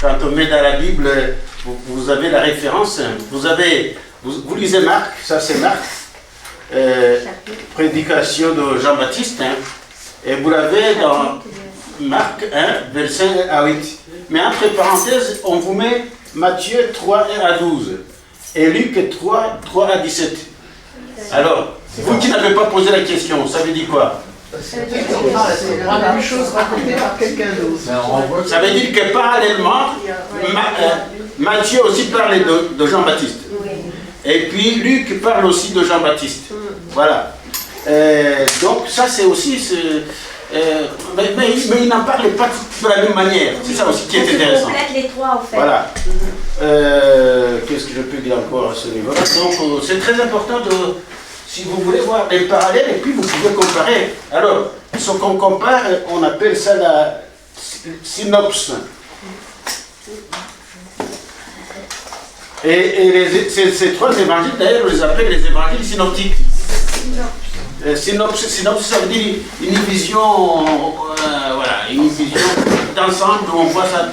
quand on met dans la Bible, vous avez la référence, vous lisez Marc, ça c'est Marc, prédication de Jean-Baptiste, hein, et vous l'avez dans Marc 1, verset 1 à 8. Mais entre parenthèses, on vous met Matthieu 3, 1 à 12, et Luc 3, 3 à 17. Alors, vous qui n'avez pas posé la question, ça veut dire quoi? C'est la même chose racontée par quelqu'un d'autre. Ça veut dire que parallèlement, Matthieu aussi parlait de Jean-Baptiste. Et puis Luc parle aussi de Jean-Baptiste. Voilà. Donc ça c'est aussi... mais il n'en parlait pas de la même manière. C'est ça aussi qui est intéressant. On complète les trois en fait. Voilà. Qu'est-ce que je peux dire encore à ce niveau-là? Donc c'est très important de... Si vous voulez voir les parallèles, et puis vous pouvez comparer. Alors, ce qu'on compare, on appelle ça la synopse. Et ces trois évangiles, d'ailleurs, on les appelle les évangiles synoptiques. Synopse, ça veut dire une vision, voilà, une vision d'ensemble où on voit ça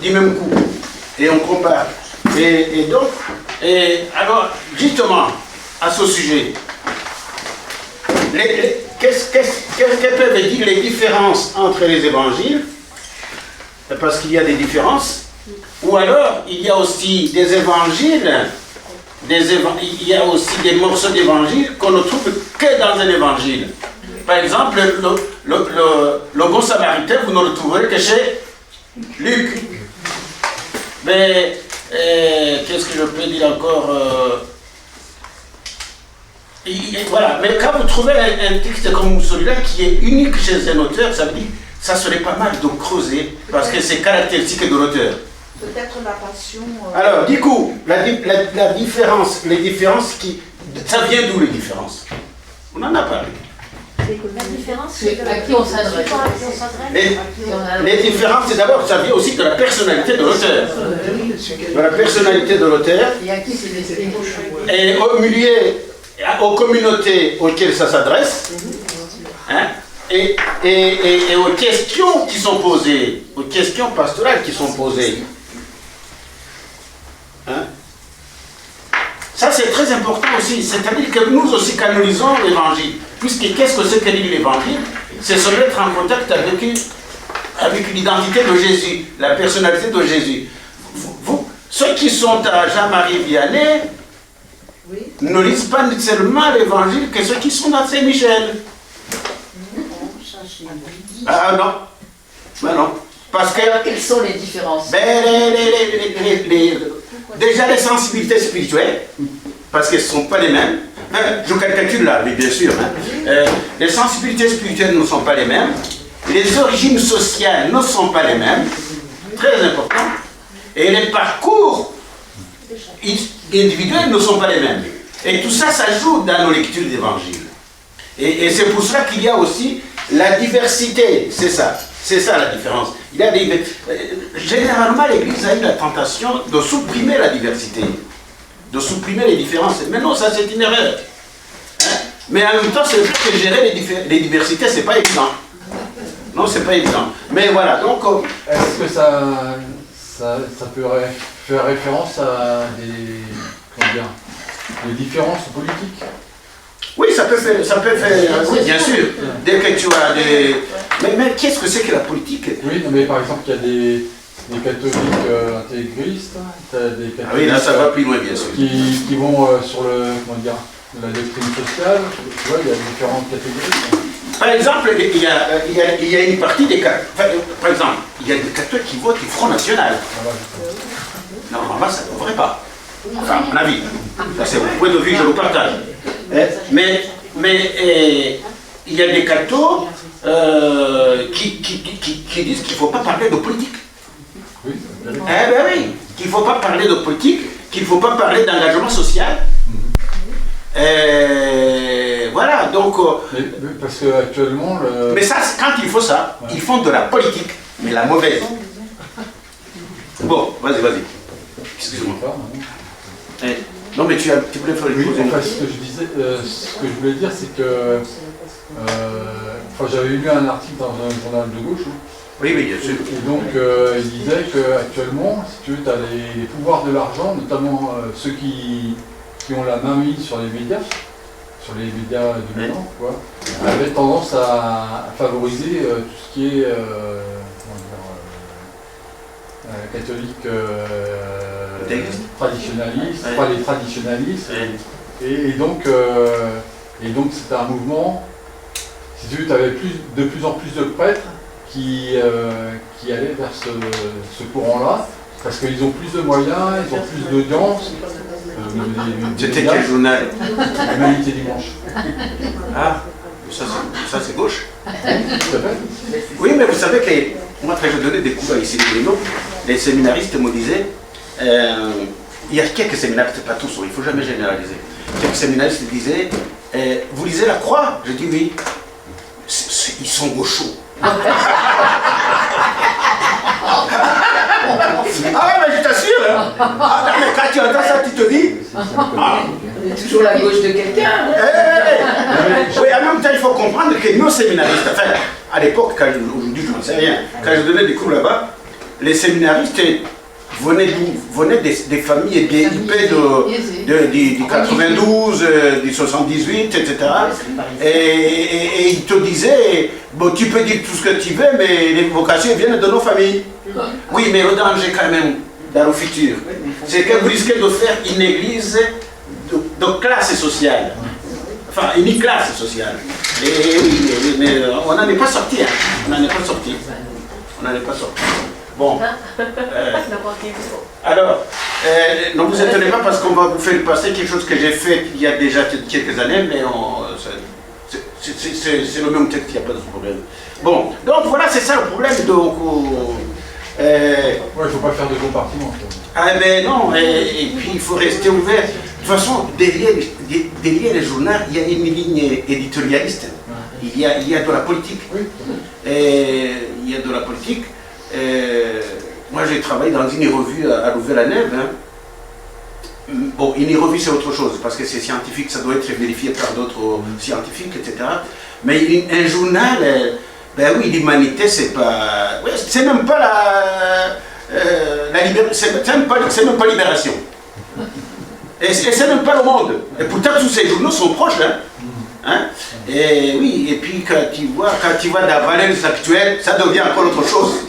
du même coup. Et on compare. Et donc, alors, justement, à ce sujet, qu'est-ce que peuvent dire les différences entre les évangiles? Parce qu'il y a des différences. Ou alors, il y a aussi des évangiles, il y a aussi des morceaux d'évangiles qu'on ne trouve que dans un évangile. Par exemple, le bon samaritain, vous ne le trouverez que chez Luc. Mais, qu'est-ce que je peux dire encore? Voilà, mais quand vous trouvez un texte comme celui-là qui est unique chez un auteur, ça veut dire ça serait pas mal de creuser parce que c'est caractéristique de l'auteur. Peut-être la passion. Alors, du coup, la différence, les différences ça vient d'où les différences? On en a parlé. La différence, c'est à qui on s'adresse. Les différences, c'est d'abord, ça vient aussi de la personnalité de l'auteur. De la personnalité de l'auteur. Et à qui c'est destiné? Et au milieu, aux communautés auxquelles ça s'adresse. Hein, et aux questions qui sont posées, aux questions pastorales qui sont posées. Hein? Ça c'est très important aussi, c'est-à-dire que nous aussi quand nous lisons l'évangile, puisque qu'est-ce que c'est que lire l'évangile? C'est se mettre en contact avec l'identité de Jésus, la personnalité de Jésus. Ceux qui sont à Jean-Marie Vianney ne lisent pas seulement l'évangile que ceux qui sont à Saint-Michel. Ah non, ben non. Parce que... Alors, quelles sont les différences? Déjà les sensibilités spirituelles, parce qu'elles ne sont pas les mêmes. Je calcule là, mais bien sûr. Les sensibilités spirituelles ne sont pas les mêmes. Les origines sociales ne sont pas les mêmes. Très important. Et les parcours individuels ne sont pas les mêmes. Et tout ça, ça joue dans nos lectures d'évangile. Et c'est pour cela qu'il y a aussi la diversité, c'est ça. C'est ça la différence. Il y a généralement, l'Église a eu la tentation de supprimer la diversité, de supprimer les différences. Mais non, ça c'est une erreur. Hein? Mais en même temps, c'est vrai que gérer les diversités, c'est pas évident. Non, c'est pas évident. Mais voilà, donc... Est-ce que ça peut faire référence à des différences politiques? Oui, ça peut faire, oui, bien sûr. Dès que tu as des... Mais qu'est-ce que c'est que la politique? Oui, mais par exemple, il y a des catholiques intégristes, des catholiques... Ah oui, là, ça va plus loin, bien sûr. Qui vont sur la doctrine sociale, tu vois, il y a différentes catégories. Par exemple, il y a une partie des catholiques... Par exemple, il y a des catholiques qui votent du Front National. Normalement, ça ne devrait pas. Enfin, à mon avis. Ça, c'est mon point de vue, je le partage. Mais il y a des cathos qui disent qu'il ne faut pas parler de politique. Oui, eh bien oui, qu'il ne faut pas parler de politique, qu'il ne faut pas parler d'engagement social. Voilà, donc... mais parce qu'actuellement... Mais ça, quand il faut ça, ouais. Ils font de la politique, mais la mauvaise. Bon, vas-y. Excuse-moi. Non, mais tu voulais faire une pause. Enfin, ce que je disais, ce que je voulais dire, c'est que j'avais lu un article dans un journal de gauche Oui, oui, bien sûr. Et donc, il disait qu'actuellement, si tu veux, tu as les pouvoirs de l'argent, notamment ceux qui ont la main mise sur les médias dominants, quoi, avaient tendance à favoriser tout ce qui est catholique traditionnaliste, pas les traditionnalistes. Et donc c'était un mouvement, si tu veux, tu avais de plus en plus de prêtres qui allaient vers ce courant-là, parce qu'ils ont plus de moyens, ils ont plus d'audience. C'était quel journal? L'Humanité Dimanche. Ah, ça c'est gauche. Tout à fait. Oui, mais vous savez que moi, quand je donnais des cours ici à Lyon, les séminaristes me disaient, il y a quelques séminaristes, pas tous, il ne faut jamais généraliser. Quelques séminaristes disaient, vous lisez la Croix? Je dis oui. Ils sont gauchos. Ah mais je t'assure, hein. Ah, mais quand tu entends ça, tu te dis, On est toujours la gauche de quelqu'un. oui, en même temps, il faut comprendre que nos séminaristes, enfin, à l'époque, aujourd'hui je n'en sais rien, quand je donnais des cours là-bas, les séminaristes venaient d'où? Venaient des familles huppées du 92, du 78, etc. Et ils te disaient, bon, tu peux dire tout ce que tu veux, mais les vocations viennent de nos familles. Oui, mais le danger quand même, dans le futur, c'est que vous risquez de faire une église de classe sociale. Enfin, une classe sociale. Et oui, mais on n'en est pas sorti. Hein. On n'en est pas sorti. On n'en est pas sorti. Bon. Alors, ne vous étonnez pas parce qu'on va vous faire passer quelque chose que j'ai fait il y a déjà quelques années, mais c'est le même texte, il n'y a pas de problème. Bon, donc voilà, c'est ça le problème. Donc, il ne faut pas faire de compartiments. Ah mais non, et puis il faut rester ouvert. De toute façon, derrière les journaux, il y a une ligne éditorialiste. Il y a de la politique. Il y a de la politique. Moi j'ai travaillé dans une revue à Louvain-la-Neuve. Hein. Bon, une revue c'est autre chose, parce que c'est scientifique, ça doit être vérifié par d'autres scientifiques, etc. Mais un journal, ben oui, l'humanité c'est pas... Ouais, c'est même pas c'est même pas Libération. Et c'est même pas Le Monde. Et pourtant tous ces journaux sont proches. Hein? Et oui, et puis quand tu vois la valeur actuelle, ça devient encore autre chose.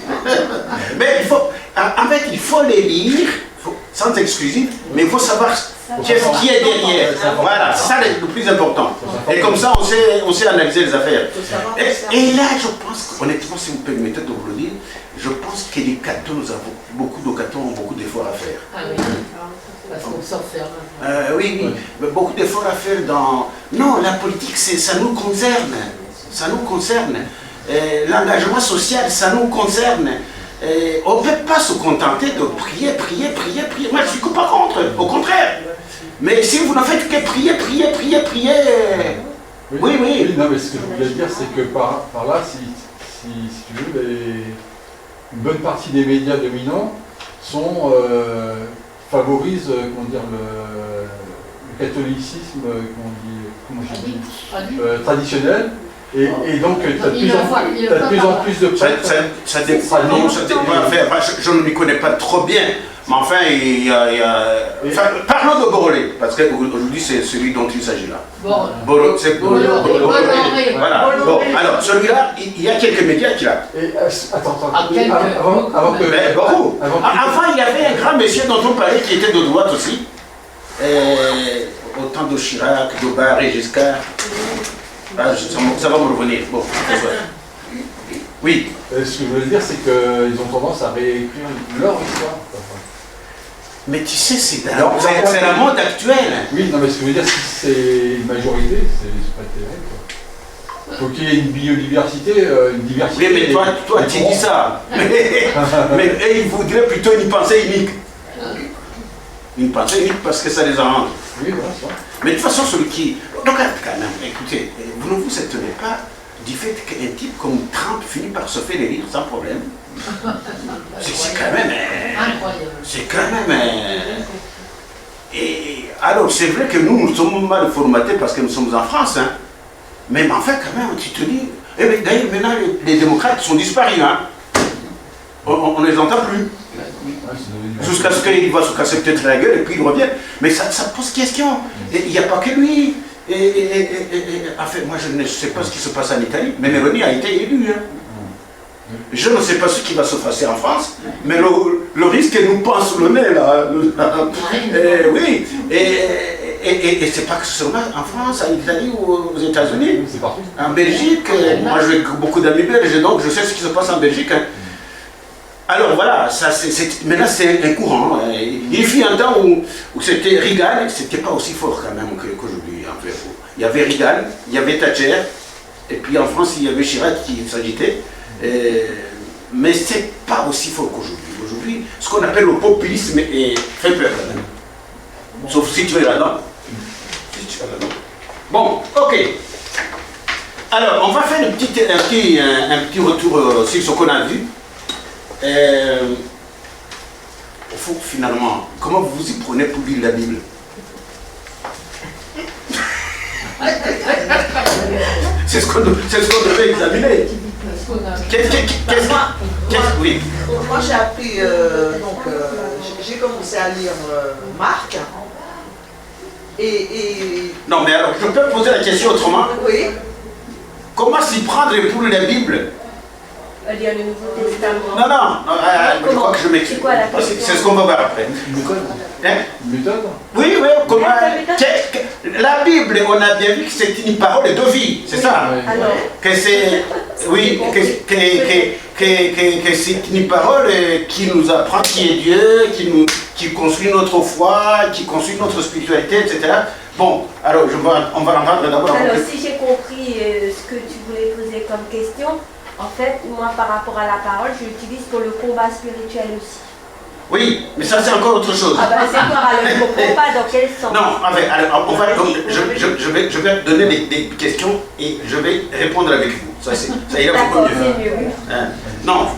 Mais en fait, il faut les lire, sans exclusif, mais il faut savoir qu'est-ce qui est derrière. Voilà, c'est ça le plus important. Et comme ça, on sait analyser les affaires. Et là, je pense, honnêtement, si vous permettez de vous le dire, je pense que les cathos, beaucoup de cathos ont beaucoup d'efforts à faire. Ah oui, parce qu'on s'enferme. Oui, mais beaucoup d'efforts à faire dans... Non, la politique, ça nous concerne. Ça nous concerne. L'engagement social, ça nous concerne. On ne peut pas se contenter de prier. Moi, je ne suis pas contre, au contraire. Mais si vous ne faites que prier. Oui. Non, mais ce que je voulais dire, c'est que par là, si tu veux, une bonne partie des médias dominants favorisent le catholicisme traditionnel. Et donc, tu as de plus en plus de prêtres. Ça dépend. Je ne m'y connais pas trop bien. Mais enfin, il y a... Enfin, parlons de Borolé, parce qu'aujourd'hui, c'est celui dont il s'agit là. C'est Borolé. Voilà. Bon, alors, celui-là, il y a quelques médias qui l'a. Attends. Avant que... Beaucoup. Avant, il y avait un grand monsieur dont on parlait qui était de droite aussi. Au temps de Chirac, de Barré, Giscard. Ça va me revenir. Bon, oui. Ce que je veux dire, c'est qu'ils ont tendance à réécrire leur histoire. Mais tu sais, c'est la mode actuelle. Oui, non, mais ce que je veux dire, si c'est une majorité, c'est pas terrible. Il faut qu'il y ait une biodiversité, une diversité. Oui, mais toi tu dis ça. Mais ils voudraient plutôt une pensée unique. Une pensée unique parce que ça les arrange. Oui, voilà, ça. Mais de toute façon, celui qui... Donc, quand même, écoutez, vous ne vous étonnez pas du fait qu'un type comme Trump finit par se faire élire sans problème. C'est quand même... Incroyable. C'est quand même... Et alors, c'est vrai que nous sommes mal formatés parce que nous sommes en France, hein. Mais enfin, quand même, tu te dis... Eh bien, d'ailleurs, maintenant, les démocrates sont disparus, hein. on ne les entend plus. Jusqu'à ce qu'il va se casser peut-être la gueule et puis il revient. Mais ça pose question. Et il n'y a pas que lui. Enfin, moi je ne sais pas ce qui se passe en Italie, mais Mélanie a été élue. Hein. Je ne sais pas ce qui va se passer en France, mais le risque nous pend sous le nez là. Oui. Et c'est pas que seulement en France, en Italie ou aux États-Unis. C'est partout. En Belgique, moi j'ai beaucoup d'amis belges, donc je sais ce qui se passe en Belgique. Hein. Alors voilà, maintenant c'est un courant. Il fut un temps où c'était Reagan, c'était pas aussi fort quand même qu'aujourd'hui. En fait. Il y avait Reagan, il y avait Thatcher, et puis en France il y avait Chirac qui s'agitait. Mais c'est pas aussi fort qu'aujourd'hui. Aujourd'hui, ce qu'on appelle le populisme fait peur quand même. Sauf si tu es là-dedans. Bon, ok. Alors, on va faire un petit retour sur ce qu'on a vu. Finalement, comment vous vous y prenez pour lire la Bible? C'est ce qu'on devait examiner. Oui. Moi j'ai appris, j'ai commencé à lire Marc. Non mais alors, je peux poser la question autrement. Oui. Comment s'y prendre pour la Bible? Lire le Nouveau Testament. Non, je crois que je m'explique. C'est quoi la question? C'est ce qu'on va voir après. Hein? Méthode? Oui, comment... La Bible, on a bien vu que c'est une parole de vie, c'est ça? Alors, Que c'est... Oui, que c'est une parole qui nous apprend qui est Dieu, qui construit notre foi, qui construit notre spiritualité, etc. Bon, alors on va l'entendre d'abord. alors si j'ai compris ce que tu voulais poser comme question, en fait, moi par rapport à la parole, je l'utilise pour le combat spirituel aussi. Oui, mais ça c'est encore autre chose. Ah ben c'est quoi, alors je ne comprends pas dans quel sens. Non, enfin, alors, je vais donner des questions et je vais répondre avec vous. Ça ira beaucoup D'accord, mieux. c'est mieux. Hein? Non.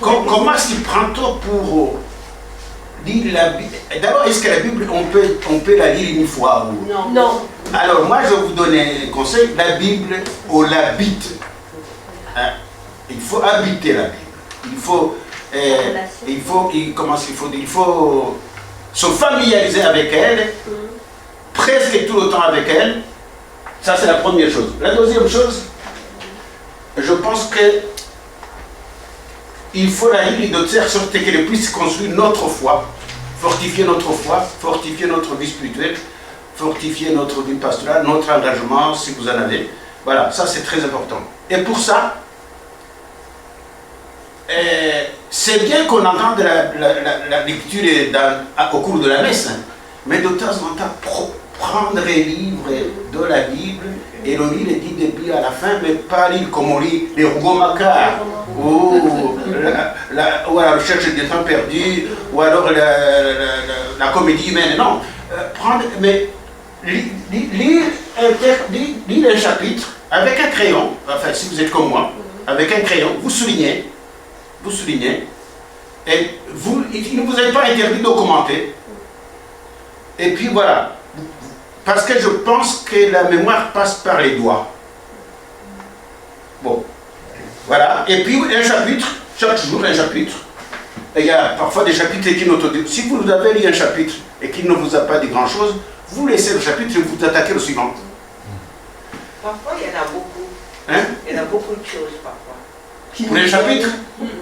Comment s'y prend-on pour lire la Bible? D'abord, est-ce que la Bible, on peut la lire une fois ou... Non. Alors, moi, je vais vous donner un conseil. La Bible, on l'habite. Hein? Il faut habiter la Bible. Il faut se familiariser avec elle, presque tout le temps avec elle. Ça, c'est la première chose. La deuxième chose, je pense que il faut la lire de telle sorte qu'elle puisse construire notre foi, fortifier notre foi, fortifier notre vie spirituelle, fortifier notre vie pastorale, notre engagement, si vous en avez. Voilà, ça c'est très important. Et pour ça, c'est bien qu'on entende la lecture au cours de la messe, hein, mais de temps en temps, prendre les livres de la Bible et le lire du début à la fin, mais pas lire comme on lit les Rougon-Macquart, ou la recherche des temps perdus, ou alors la comédie humaine. Non, mais lire un chapitre avec un crayon, enfin si vous êtes comme moi, avec un crayon, vous soulignez, et il ne vous est pas interdit de commenter. Et puis voilà. Parce que je pense que la mémoire passe par les doigts. Bon. Voilà. Et puis un chapitre, chaque jour un chapitre. Et il y a parfois des chapitres qui n'auto-disent. Si vous avez lu un chapitre et qu'il ne vous a pas dit grand-chose, vous laissez le chapitre et vous attaquez le suivant. Parfois, il y en a beaucoup. Hein? Il y en a beaucoup de choses parfois. Pour les chapitres?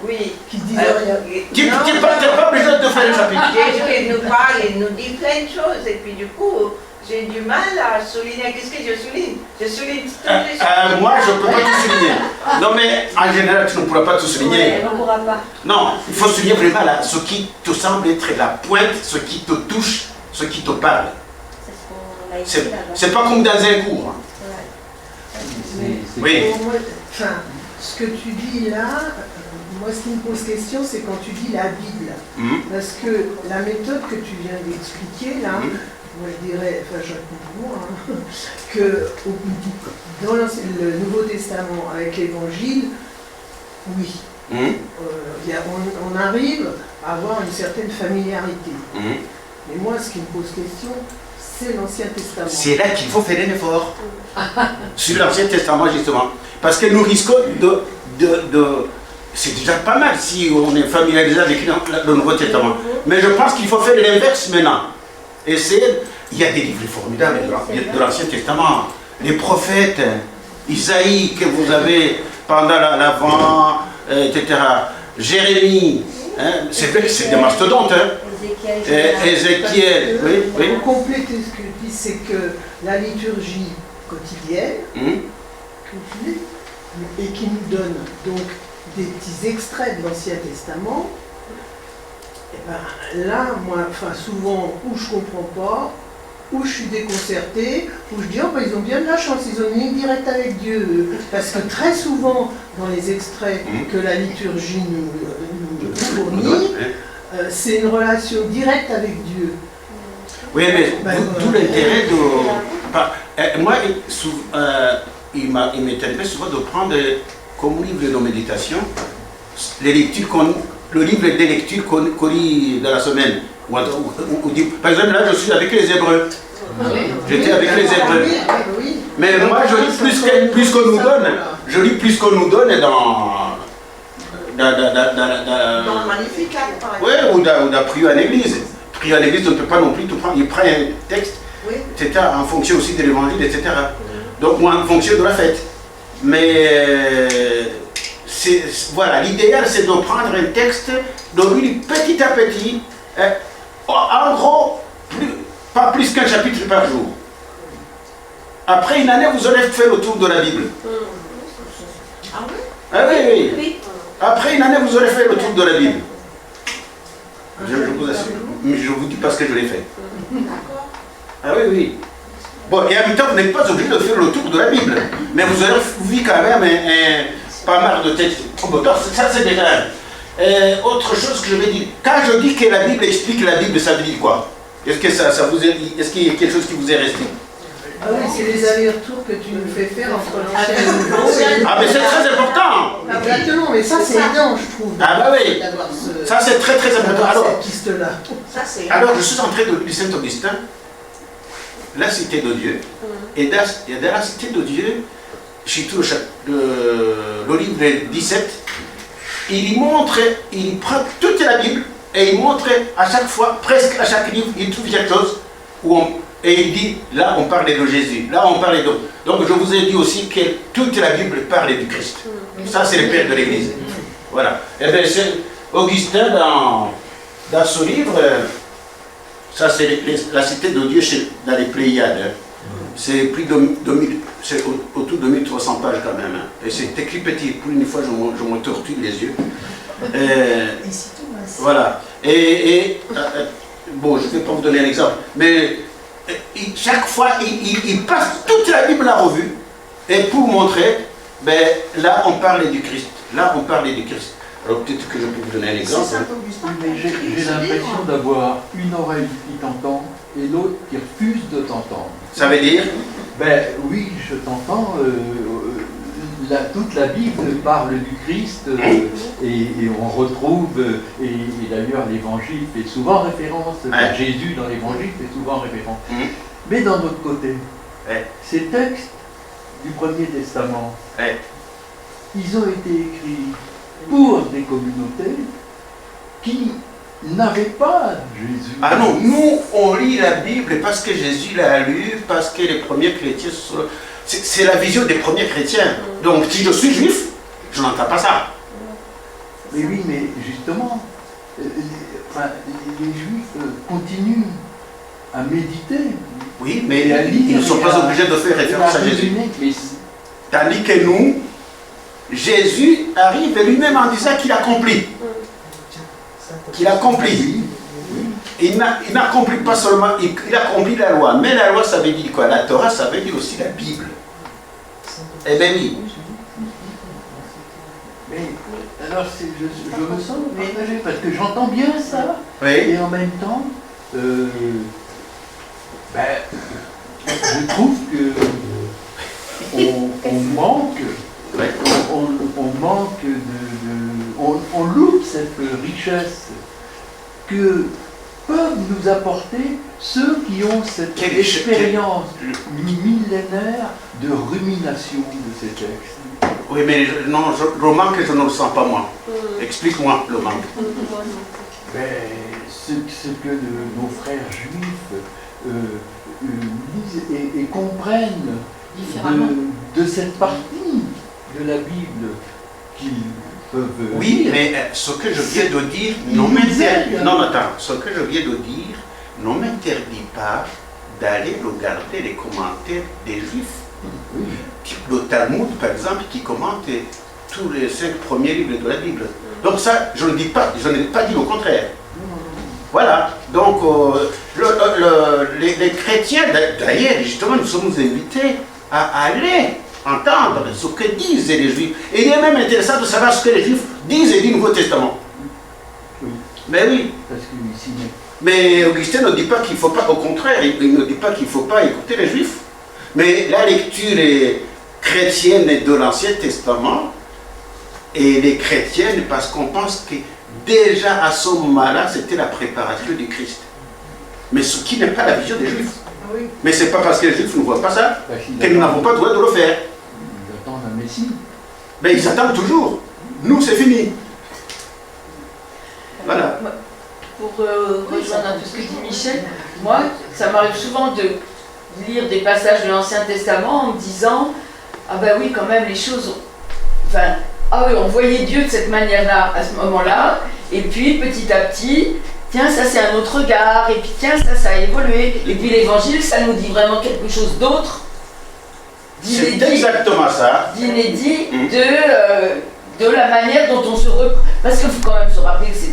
Oui. Qui disent rien. Tu n'es pas obligé de faire un chapitre. Jésus, il nous parle, il nous dit plein de choses. Et puis du coup, j'ai du mal à souligner. Qu'est-ce que je souligne? Je souligne toutes les choses. Moi, je ne peux pas tout souligner. Non, mais en général, tu ne pourras pas tout souligner. Ouais, on ne pourra pas. Non, il faut souligner vraiment là, ce qui te semble être la pointe, ce qui te touche, ce qui te parle. C'est ce qu'on a écrit là-bas. C'est pas comme dans un cours. Hein. Ouais. Oui. Pour moi, enfin, ce que tu dis là, moi ce qui me pose question, c'est quand tu dis la Bible. Parce que la méthode que tu viens d'expliquer là, moi je dirais, enfin je comprends, que dans le Nouveau Testament avec l'Évangile, oui, on arrive à avoir une certaine familiarité. Mais moi ce qui me pose question, c'est l'Ancien Testament. C'est là qu'il faut faire un effort. Sur l'Ancien Testament, justement. Parce que nous risquons c'est déjà pas mal si on est familiarisé avec le Nouveau Testament. Mais je pense qu'il faut faire l'inverse maintenant. Il y a des livres formidables de l'Ancien Testament. Les prophètes, Isaïe que vous avez pendant l'Avent, etc. Jérémie, hein, c'est vrai que c'est des mastodontes. Hein. Ézéchiel, oui. Pour compléter ce que je dis, c'est que la liturgie quotidienne, et qui nous donne donc des petits extraits de l'Ancien Testament, et ben là, moi, souvent, où je comprends pas, où je suis déconcerté, où je dis, oh ben ils ont bien de la chance, ils ont une ligne directe avec Dieu. Parce que très souvent, dans les extraits que la liturgie nous fournit, c'est une relation directe avec Dieu. Oui, mais tout l'intérêt de... moi, il m'est arrivé souvent de prendre comme livre de méditation les lectures le livre des lectures qu'on lit dans la semaine. Par exemple, là, je suis avec les Hébreux. J'étais avec les Hébreux. Mais moi, je lis plus qu'on nous donne. Je lis plus qu'on nous donne dans le Magnificat, par exemple. Oui, ou dans prier à l'église. Prier à l'église, on ne peut pas non plus tout prendre. Il prend un texte, etc., en fonction aussi de l'évangile, etc. Donc, moi, en fonction de la fête. Mais, voilà, l'idéal, c'est de prendre un texte, de le lire petit à petit. En gros, pas plus qu'un chapitre par jour. Après une année, vous aurez fait le tour de la Bible. Ah oui? Ah oui. Après une année, vous aurez fait le tour de la Bible. Je vous assure. Mais je vous dis parce que je l'ai fait. D'accord. Ah oui. Bon, et en même temps, vous n'êtes pas obligé de faire le tour de la Bible. Mais vous aurez vu quand même pas mal de textes. Ça, c'est déjà... autre chose que je vais dire. Quand je dis que la Bible explique la Bible, ça veut dire quoi? Est-ce que est-ce qu'il y a quelque chose qui vous est resté? Ah oui, c'est les allers-retours que tu nous fais faire entre l'ancien et le nouveau. Ah mais c'est très important. Exactement, mais ça c'est énorme, je trouve. Ah bah oui. Ça c'est très très important. Alors, cette piste-là. Alors, je suis en train de lire Saint-Augustin, la cité de Dieu. Et dans la cité de Dieu, surtout le livre 17, il prend toute la Bible et il montre à chaque fois, presque à chaque livre, il trouve quelque chose et il dit, là on parlait de Jésus, là on parlait de... Donc je vous ai dit aussi que toute la Bible parlait du Christ. Ça c'est le père de l'Église. Voilà. Et bien c'est Augustin dans ce livre, ça c'est la cité de Dieu dans les Pléiades. C'est plus de autour de 1300 pages quand même. Et c'est écrit petit, pour une fois je me tortille les yeux. Voilà. Bon, je ne vais pas vous donner un exemple, mais chaque fois, il passe toute la Bible à revue, et pour montrer, ben, là, on parlait du Christ. Là, on parlait du Christ. Alors, peut-être que je peux vous donner un exemple. Mais j'ai l'impression d'avoir une oreille qui t'entend et l'autre qui refuse de t'entendre. Ça veut dire? Ben oui, je t'entends. Toute la Bible parle du Christ et on retrouve, et d'ailleurs l'évangile fait souvent référence, Jésus dans l'évangile fait souvent référence. Mais d'un autre côté, ces textes du Premier Testament, ils ont été écrits pour des communautés qui n'avaient pas Jésus. Ah non, nous on lit la Bible parce que Jésus l'a lu, parce que les premiers chrétiens sont... C'est la vision des premiers chrétiens. Donc si je suis juif, je n'entends pas ça. Mais oui, mais justement, les juifs continuent à méditer. Oui, mais ils ne sont pas obligés de faire référence à Jésus. Tandis que nous, Jésus arrive lui-même en disant qu'il accomplit. Qu'il accomplit. Il n'accomplit pas seulement, il accomplit la loi. Mais la loi, ça veut dire quoi? La Torah, ça veut dire aussi la Bible. Eh bien oui. Mais alors, je me sens partagé parce que j'entends bien ça. Oui. Et en même temps, je trouve que on manque, on loupe cette richesse que peuvent nous apporter ceux qui ont cette Quel- expérience millénaire de rumination de ces textes. Oui, mais non, le manque, je ne le sens pas moi. Explique-moi le manque. Ben, ce que nos frères juifs lisent et comprennent Différemment. de cette partie de la Bible qu'ils peuvent Oui, lire. mais ce que je viens de dire non m'interdit. Non, attends, ce que je viens de dire ne m'interdit pas d'aller regarder les commentaires des juifs. Oui. Type le Talmud, par exemple, qui commente tous les 5 premiers livres de la Bible. Donc ça, je ne dis pas, je n'ai pas dit le contraire. Voilà. Donc les chrétiens, d'ailleurs, justement, nous sommes invités à aller entendre ce que disent les juifs. Et il est même intéressant de savoir ce que les juifs disent du Nouveau Testament. Oui. Mais oui. Parce que ici, Mais Augustin ne dit pas qu'il ne faut pas, au contraire, il ne dit pas qu'il ne faut pas écouter les juifs. Mais la lecture chrétienne de l'Ancien Testament, et les chrétiennes, parce qu'on pense que déjà à ce moment-là, c'était la préparation du Christ. Mais ce qui n'est pas la vision des juifs. Oui. Mais ce n'est pas parce que les juifs ne voient pas ça parce qu'ils que nous n'avons pas le droit de le faire. ils attendent un Messie. Mais ils attendent toujours. Nous, c'est fini. Voilà. Pour rejoindre un peu ce que dit Michel, moi, ça m'arrive souvent de lire des passages de l'Ancien Testament en me disant « Ah ben oui, quand même, les choses... Enfin, ah oui, on voyait Dieu de cette manière-là, à ce moment-là, et puis petit à petit, tiens, ça c'est un autre regard, et puis tiens, ça a évolué, et puis l'Évangile, ça nous dit vraiment quelque chose d'autre, C'est d'inédit, exactement ça. de la manière dont on se... Parce qu'il faut quand même se rappeler que c'est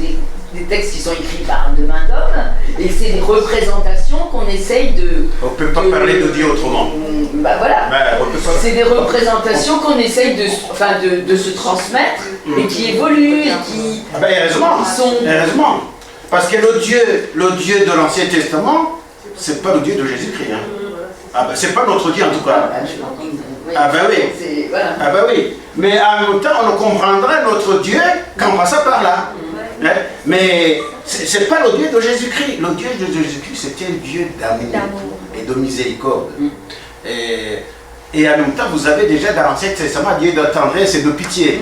des textes qui sont écrits par de main d'homme, et c'est des représentations qu'on essaye de... On ne peut pas parler de Dieu autrement. Bah voilà. On peut pas... C'est des représentations qu'on essaye de se transmettre, et qui évoluent, et qui... Ah ben, heureusement, sont... heureusement. Parce que le Dieu de l'Ancien Testament, c'est pas le Dieu de Jésus-Christ. Hein. Ah ben, c'est pas notre Dieu en tout cas. Ah ben oui. Voilà. Ah ben oui. Mais en même temps, on comprendra notre Dieu qu'en passant par là. Hein? Mais c'est pas le Dieu de Jésus-Christ. Le Dieu de Jésus-Christ, c'est un Dieu d'amour et de miséricorde. Et en même temps, vous avez déjà dans l'Ancien Testament Dieu de tendresse et de pitié.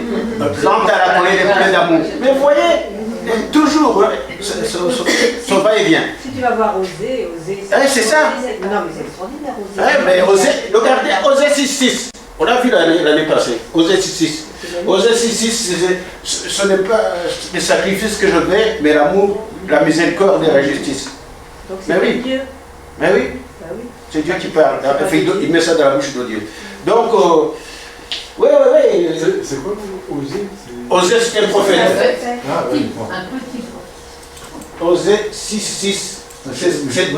Plante à la colère et plein d'amour. Mais vous voyez, toujours, son va-et-vient. Si tu vas voir Osée, C'est ça. Non, mais c'est extraordinaire, Osée. Mais regardez, Osée 6.6. On l'a vu l'année passée. Osée 6.6. Osée 6.6, ce n'est pas le sacrifice que je veux, mais l'amour, la miséricorde et la justice. Donc Mais c'est oui. Dieu. Mais oui, Bah oui. c'est Dieu qui parle. Il met ça dans la bouche de Dieu. Donc, oui. C'est quoi Osée? Osée, c'est un prophète. Ah oui, bon. Un petit peu. Osée 6.6. Moi,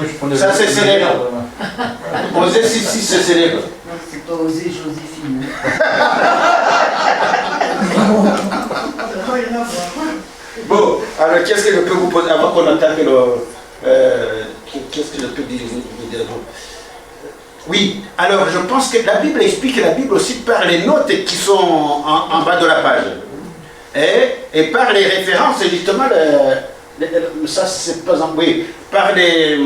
je prenais Ça, le- c'est célèbre. Osée 6.6, c'est célèbre. Non, c'est pas osé Joséphine. Bon, alors qu'est-ce que je peux vous poser avant qu'on attaque qu'est-ce que je peux vous dire d'autre? Oui, alors je pense que la Bible explique la Bible aussi par les notes qui sont en bas de la page. Et par les références, justement, ça c'est pas oui, par les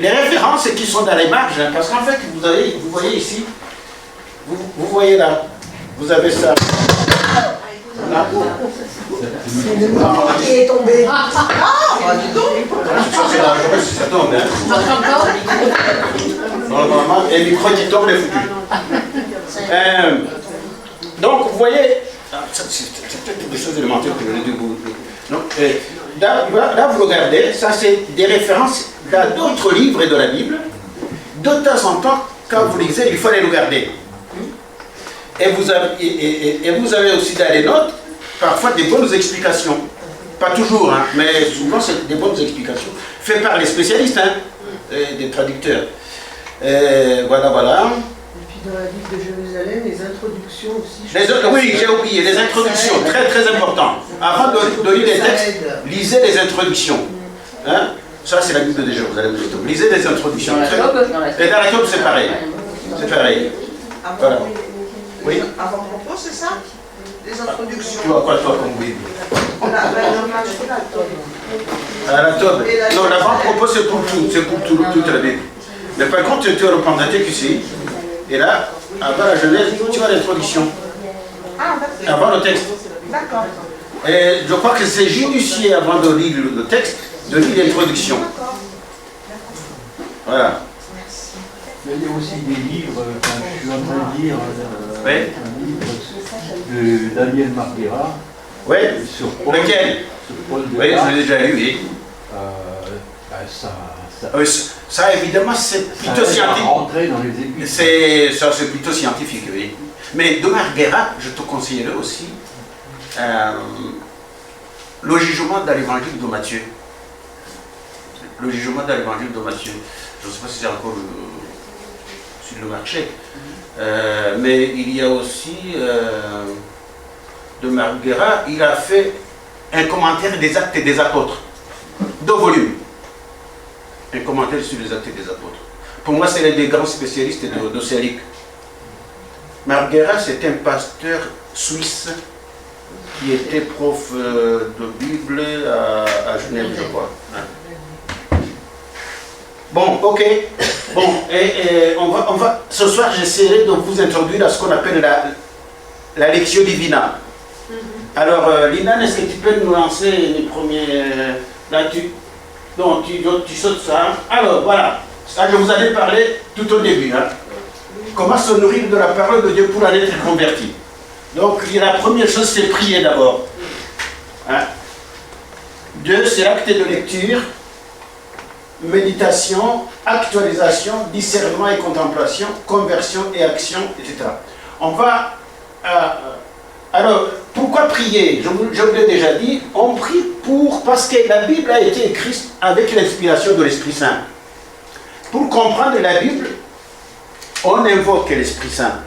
références qui sont dans les marges, hein, parce qu'en fait, vous voyez ici, vous voyez là, vous avez ça. Là. C'est le mort qui est tombé. C'est dangereux si ça tombe. Hein. Normalement, et le micro qui tombe est foutu. Donc, vous voyez, c'est peut-être des choses élémentaires que je vais dire. Donc, là, vous regardez, ça c'est des références dans d'autres livres de la Bible. De temps en temps, quand vous lisez, il faut les regarder. Et vous avez aussi dans les notes, parfois des bonnes explications. Pas toujours, hein, mais souvent c'est des bonnes explications. Faites par les spécialistes, hein, des traducteurs. Voilà. Et puis dans la ville de Jérusalem, les introductions aussi. Oui, j'ai oublié, les introductions, très très important. Avant de lire les textes, lisez les introductions. Hein? Ça c'est la Bible de Jérusalem. Lisez les introductions. Et dans la Tobe, c'est pareil. C'est pareil. Voilà. Oui. Avant-propos, c'est ça? Les introductions. Tu vois quoi, toi, comme Bible? La page la Tobe. Non, l'avant-propos, c'est pour tout, toute la Bible. Mais par contre, tu as le Pentateuque ici, et là, avant la Genèse, tu as l'introduction. Ah, d'accord. Avant le texte. D'accord. Et je crois que c'est judicieux, avant de lire le texte, de lire l'introduction. Voilà. Il y a aussi des livres, je suis en train de lire un livre de Daniel Marguera. Oui. Sur Paul. Lequel? Sur Paul de Oui, je l'ai déjà lu, oui. Ça, évidemment, c'est plutôt scientifique. Rentrer dans les épices. C'est plutôt scientifique, oui. Mais de Marguera, je te conseillerais aussi le jugement dans l'évangile de Matthieu. Le jugement dans l'évangile de Matthieu. Je ne sais pas si c'est encore sur le marché. Mais il y a aussi de Marguera, il a fait un commentaire des actes des apôtres. 2 volumes. Un commentaire sur les actes des apôtres. Pour moi, c'est l'un des grands spécialistes d'Océanique. Marguera, c'est un pasteur suisse qui était prof de Bible à Genève, je crois. Bon, ok. Bon, et on va, ce soir, j'essaierai de vous introduire à ce qu'on appelle la Lectio Divina. Alors, Linan, est-ce que tu peux nous lancer les premiers... Là, tu sautes ça. Alors, voilà. Ça, je vous avais parlé tout au début. Hein. Comment se nourrir de la parole de Dieu pour en être converti. Donc, la première chose, c'est prier d'abord. Hein. 2, c'est acte de lecture, méditation, actualisation, discernement et contemplation, conversion et action, etc. On va... alors, pourquoi prier? Je vous l'ai déjà dit, on prie parce que la Bible a été écrite avec l'inspiration de l'Esprit Saint. Pour comprendre la Bible, on invoque l'Esprit Saint.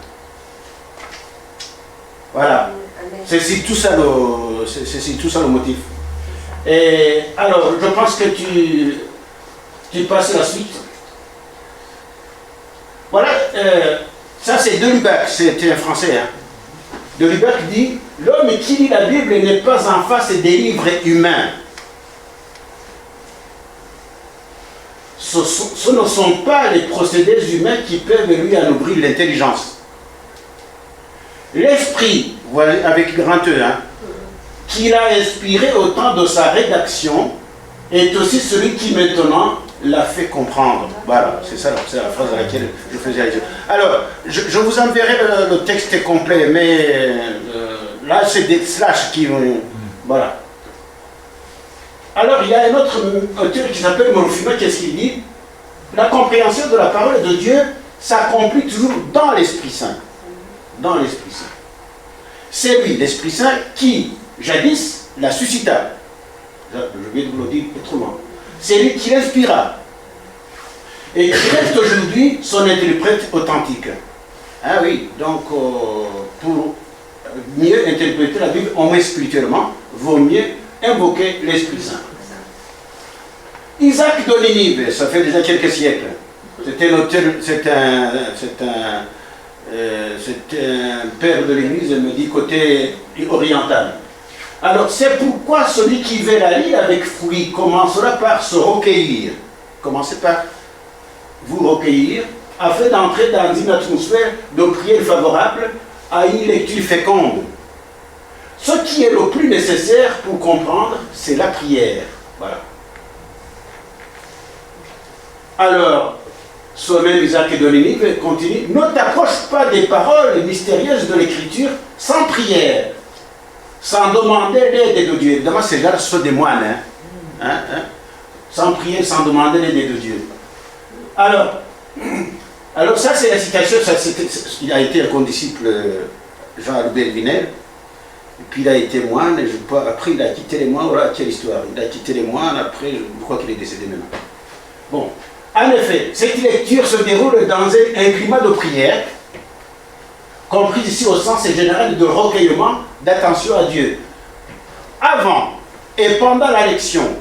Voilà. C'est tout ça le motif. Et alors, je pense que tu passes la suite. Voilà. Ça, c'est de Lubac, c'est un français. Hein. De Lubac dit: l'homme qui lit la Bible n'est pas en face des livres humains. Ce ne sont pas les procédés humains qui peuvent lui en ouvrir l'intelligence. L'esprit, avec grand E, hein, qu'il a inspiré au temps de sa rédaction, est aussi celui qui maintenant l'a fait comprendre. Voilà, c'est ça, c'est la phrase à laquelle je faisais allusion. Alors, je vous enverrai le texte complet, mais là, c'est des slash qui vont... Voilà. Alors, il y a un autre auteur qui s'appelle Morfino, qu'est-ce qu'il dit? La compréhension de la parole de Dieu s'accomplit toujours dans l'Esprit Saint. Dans l'Esprit Saint. C'est lui, l'Esprit Saint, qui, jadis, la suscita. Je viens de vous le dire autrement. C'est lui qui l'inspira. Et qui reste aujourd'hui son interprète authentique. Ah oui, donc, pour mieux interpréter la Bible, au moins spirituellement, vaut mieux invoquer l'Esprit Saint. Isaac de Ninive, ça fait déjà quelques siècles. C'est un père de l'Église, me dit, côté oriental. Alors, c'est pourquoi celui qui veut la lire avec fruit commencera par se recueillir. Commencez par vous recueillir, afin d'entrer dans une atmosphère de prière favorable à une lecture féconde. Ce qui est le plus nécessaire pour comprendre, c'est la prière. Voilà. Alors, ce même Isaac de Ninive continue: ne t'approche pas des paroles mystérieuses de l'Écriture sans prière, sans demander l'aide de Dieu. Évidemment, c'est là ceux des moines. Sans prière, sans demander l'aide de Dieu. Alors ça, c'est la citation. Il a été un condisciple, Jean-Albert Vinel. Et puis il a été moine, et après il a quitté les moines. Voilà, quelle histoire. Il a quitté les moines, après je crois qu'il est décédé maintenant. Bon, en effet, cette lecture se déroule dans un climat de prière, compris ici au sens général de recueillement, d'attention à Dieu. Avant et pendant la lection,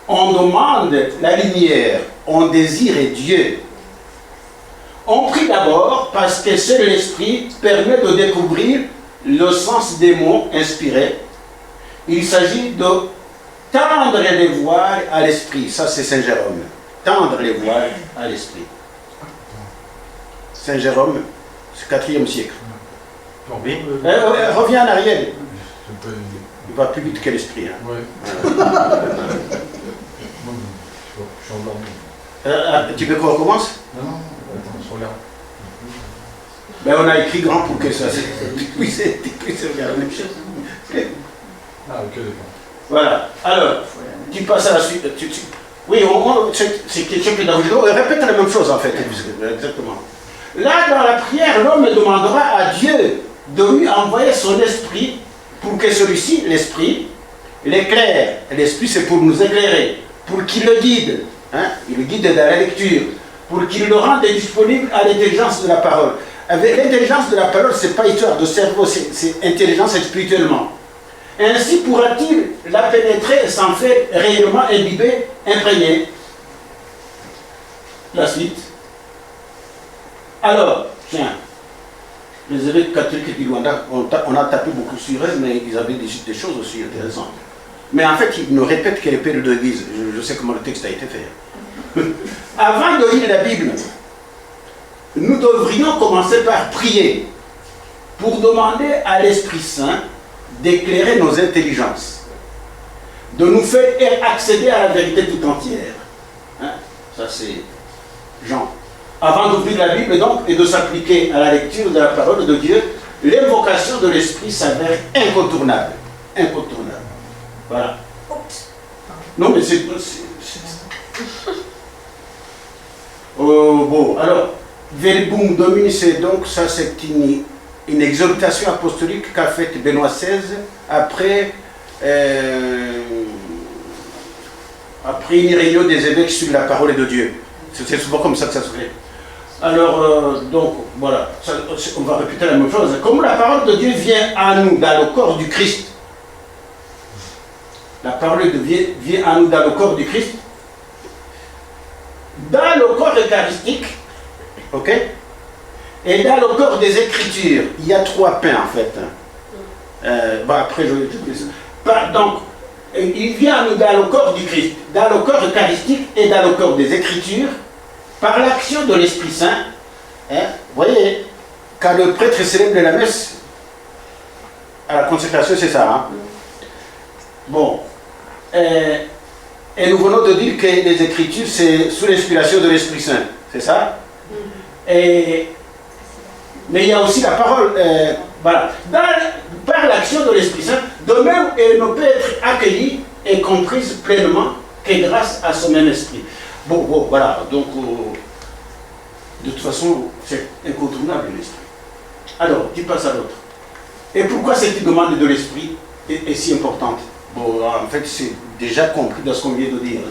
on demande la lumière, on désire Dieu. On prie d'abord parce que seul l'Esprit permet de découvrir le sens des mots inspirés. Il s'agit de tendre les voiles à l'esprit. Ça, c'est Saint Jérôme. Tendre les voiles à l'esprit. Saint Jérôme, c'est 4e siècle. Oui. Reviens en arrière. Je peux... Il va plus vite que l'esprit. Hein. Ouais. Voilà. Je suis endormi. Tu veux qu'on recommence? Non, attends, je regarde. Ben, on a écrit grand pour que ça puisse regarder. Ah, ok, d'accord. Voilà. Alors, tu passes à la suite. Oui, c'est question pédagogique. On répète la même chose en fait. Exactement. Là, dans la prière, l'homme demandera à Dieu de lui envoyer son esprit pour que celui-ci, l'esprit, l'éclaire. L'esprit, c'est pour nous éclairer, pour qu'il le guide. Hein? Il le guide dans la lecture, pour qu'il le rende disponible à l'intelligence de la parole. Avec l'intelligence de la parole, ce n'est pas histoire de cerveau, c'est intelligence spirituellement. Ainsi pourra-t-il la pénétrer et s'en faire réellement imbibé, imprégné. La suite. Alors, tiens, les évêques catholiques du Rwanda, on a tapé beaucoup sur eux, mais ils avaient des choses aussi intéressantes. Mais en fait, ils nous répètent que les pères de l'Église, je sais comment le texte a été fait. Avant de lire la Bible, nous devrions commencer par prier pour demander à l'Esprit Saint d'éclairer nos intelligences, de nous faire accéder à la vérité tout entière. Hein? Ça c'est Jean. Avant d'ouvrir la Bible donc et de s'appliquer à la lecture de la parole de Dieu, l'invocation de l'Esprit s'avère incontournable. Incontournable. Voilà. Non mais c'est... bon, alors, Verbum Domini, c'est donc, ça c'est une exhortation apostolique qu'a faite Benoît XVI après une réunion des évêques sur la parole de Dieu. C'est souvent comme ça que ça se fait. Alors, donc, voilà, ça, on va répéter la même chose. Comme la parole de Dieu vient à nous dans le corps du Christ, la parole de Dieu vient à nous dans le corps du Christ, dans le corps eucharistique, ok? Et dans le corps des Écritures, il y a 3 pains en fait. Après, je vais expliquer ça. Donc, il vient à nous dans le corps du Christ, dans le corps eucharistique et dans le corps des Écritures, par l'action de l'Esprit Saint. Hein? Vous voyez, quand le prêtre célèbre la messe, à la consécration, c'est ça. Hein? Bon. Et nous venons de dire que les Écritures, c'est sous l'inspiration de l'Esprit Saint. C'est ça? Mais il y a aussi la parole. Voilà. Par l'action de l'Esprit Saint, de même, elle ne peut être accueillie et comprise pleinement que grâce à ce même esprit. Bon, voilà. Donc, de toute façon, c'est incontournable l'esprit. Alors, tu passes à l'autre. Et pourquoi cette demande de l'esprit est si importante? Bon, en fait, c'est déjà compris dans ce qu'on vient de dire.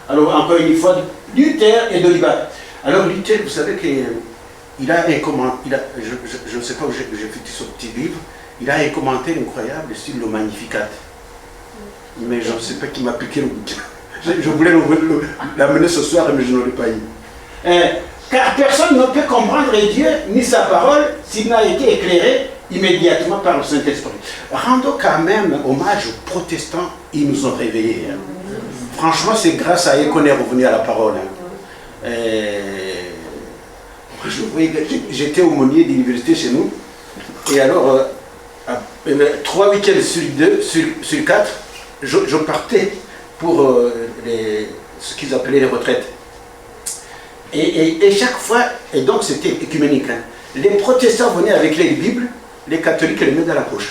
Alors, encore une fois, Luther et Dolibat. Alors, Luther, vous savez qu'il a un commentaire, je ne sais pas où j'ai fait ce petit livre, il a un commentaire incroyable sur le Magnificat. Mais je ne sais pas qui m'a piqué le bouquin. Je voulais l'amener ce soir, mais je ne l'ai pas eu. Car personne ne peut comprendre Dieu ni sa parole s'il n'a été éclairé immédiatement par le Saint-Esprit. Rendons quand même hommage aux protestants, ils nous ont réveillés. Hein. Franchement, c'est grâce à eux qu'on est revenu à la parole. Hein. J'étais aumônier d'université chez nous, et alors, 3 week-ends sur 4, je partais pour ce qu'ils appelaient les retraites. Et chaque fois, et donc c'était écuménique, hein, les protestants venaient avec les Bibles, les catholiques les mettaient dans la poche.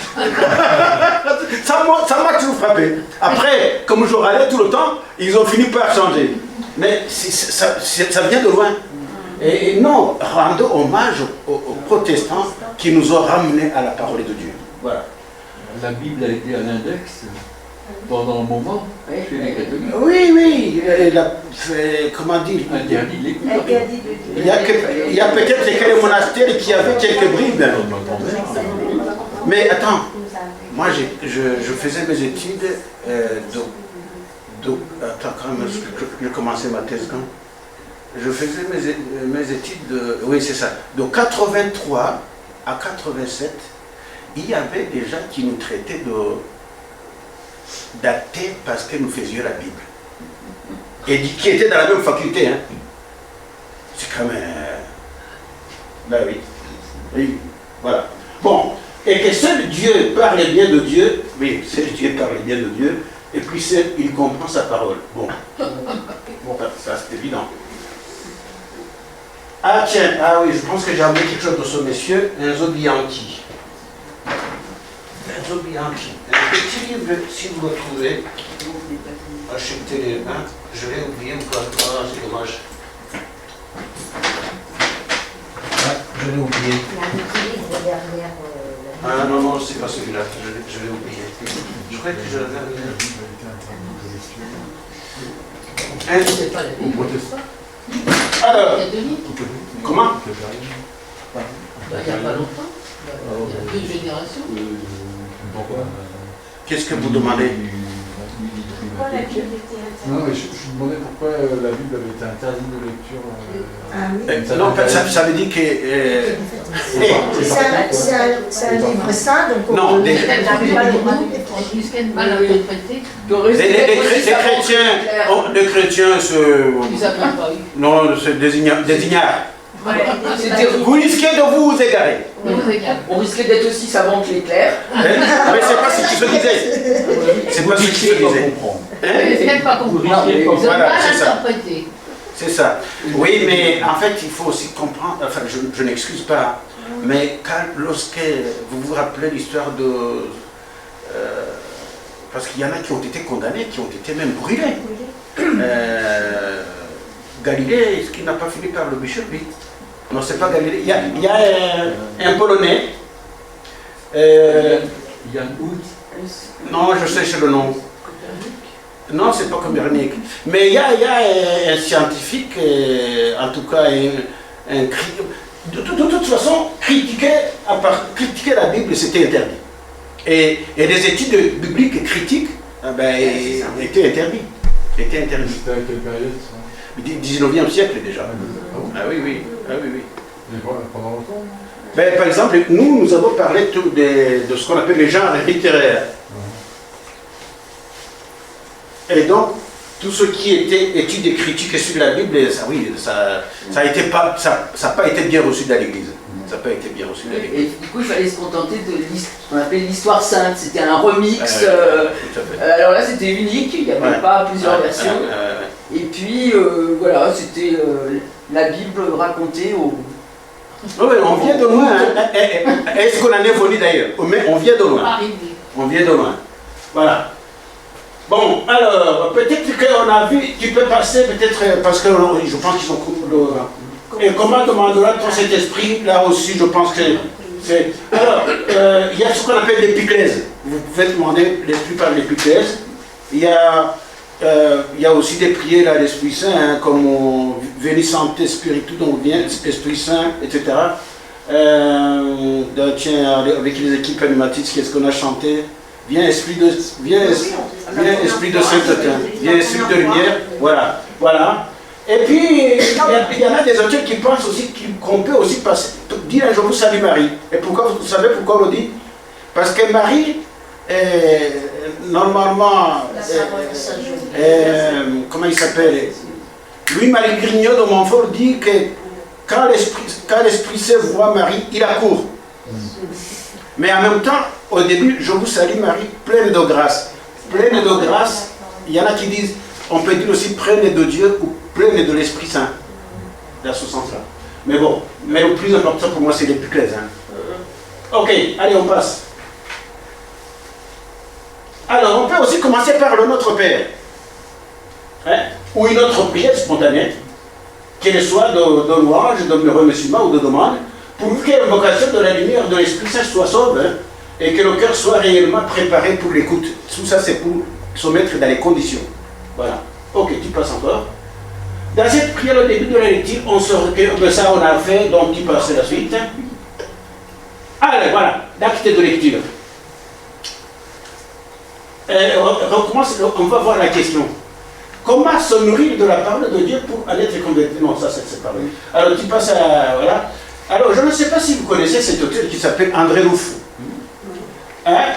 Ça m'a toujours frappé. Après, comme je râlais tout le temps, ils ont fini par changer. Mais ça vient de loin. Et non, rendons hommage aux protestants qui nous ont ramenés à la parole de Dieu. Voilà. La Bible a été un index pendant un moment chez les catholiques. Oui, comment dire? Interdit de l'écouter. Il y a peut-être quelques monastères qui avaient quelques bribes. Mais attends, moi je faisais mes études attends, quand même, je commençais ma thèse quand je faisais mes études oui c'est ça, de 83 à 87, il y avait des gens qui nous traitaient d'athées parce que nous faisions la Bible. Et qui étaient dans la même faculté. Hein. C'est quand même... Ben oui. Oui. Voilà. Bon. Et que seul Dieu parle bien de Dieu. Oui, seul Dieu parle bien de Dieu. Et puis seul, il comprend sa parole. Bon. Bon, ça c'est évident. Ah tiens, ah oui, je pense que j'ai amené quelque chose de ce monsieur, Enzo Bianchi. Enzo Bianchi. Un petit livre, si vous le trouvez, achetez-le. Hein? Je l'ai oublié ou pas? Ah, c'est dommage. Ah, je l'ai oublié. Il y a un petit livre derrière. Ah non, non, c'est pas celui-là, je l'ai oublié. Je crois que je l'avais oublié. C'est pas la Bible. Alors, Il y a 2 livres. comment? Il n'y a pas longtemps. Il y a 2 générations. Pourquoi Qu'est-ce que vous demandez? Pourquoi la Bible était Non, mais interdite? je me demandais pourquoi la Bible avait été interdite de lecture. Non, ça veut dire que... C'est un livre saint, donc on Non, peut des- le- On risquait de mal interpréter. les chrétiens se... Ils n'apprennent pas. Non, c'est des ignares. C'était- Vous risquez de vous égarer. On risquait d'être aussi savant que les clercs. Hein? Mais c'est pas ce qui se disait. C'est pas ce qui se disait. Hein? Ils n'aiment pas compris. Ils ont Voilà, mal c'est ça. interprété. C'est ça. Oui, mais en fait, il faut aussi comprendre, enfin, je n'excuse pas, mais lorsque vous vous rappelez l'histoire de... parce qu'il y en a qui ont été condamnés, qui ont été même brûlés. Galilée, est-ce qu'il n'a pas fini par le bûcher, lui? Non, c'est pas Galilée. Il y a un Polonais. Yann Hout. Non, je sais le nom. Non, c'est pas Copernic. Mais il y a un scientifique, en tout cas, de toute façon, critiquer la Bible, c'était interdit. Et les études bibliques critiques étaient interdites. C'était à quelle période ça? 19e siècle déjà. Ah oui, oui. Ah oui, oui. Et pendant longtemps? Ben, par exemple, nous avons parlé de ce qu'on appelle les genres littéraires. Et donc, tout ce qui était études et critiques sur la Bible, ça n'a pas été bien reçu de l'Église. Ça n'a pas été bien reçu de Et l'Église. du coup, il fallait se contenter de ce qu'on appelait l'histoire sainte. C'était un remix. Tout à fait. Alors là, c'était unique. Il n'y avait pas plusieurs versions. Et puis, voilà, c'était la Bible racontée au... Oui, on vient de loin. Hein. Est-ce qu'on en est venu d'ailleurs? Mais on vient de loin. Arrivé. On vient de loin. Voilà. Bon, alors, peut-être qu'on a vu, tu peux passer peut-être, parce que je pense qu'ils ont coupé le... Et comment demandera ton cet esprit, là aussi, je pense que c'est... Alors, il y a ce qu'on appelle l'épiclèse. Vous pouvez demander l'esprit par l'épiclèse. Il y a aussi des prières à l'Esprit Saint, hein, comme Veni Sancte Spiritu, donc vient Esprit Saint, etc. Tiens, avec les équipes animatrices, qu'est-ce qu'on a chanté? Viens esprit de sainteté, viens esprit de lumière, voilà. Et puis, il y en a des auteurs qui pensent aussi qu'on peut aussi dire un jour vous salue Marie. Et pourquoi, vous savez pourquoi on le dit? Parce que Marie, normalement, comment il s'appelle? Louis-Marie Grignot de Montfort dit que quand l'Esprit Saint voit Marie, il accourt. Mais en même temps, au début, je vous salue Marie, pleine de grâce. Pleine de grâce, il y en a qui disent, on peut dire aussi pleine de Dieu ou pleine de l'Esprit Saint. Dans ce sens-là. Mais bon, le plus important pour moi, c'est l'épiclèse. Hein. Ok, allez, on passe. Alors, on peut aussi commencer par le Notre Père. Hein? Ou une autre prière spontanée, qu'elle soit de louange, de remerciement ou de demande, pour que l'invocation de la lumière de l'Esprit Saint soit sauve, hein, et que le cœur soit réellement préparé pour l'écoute. Tout ça, c'est pour se mettre dans les conditions. Voilà. Ok, tu passes encore. Dans cette prière, au début de la lecture, on se recueille, mais ça on a fait, donc tu passes la suite. Allez, voilà, l'acte de lecture. On va voir la question. Comment se nourrir de la parole de Dieu pour en être converti? Non, ça c'est pas vrai. Alors tu passes à... Voilà. Alors je ne sais pas si vous connaissez cet auteur qui s'appelle André Rouffoux.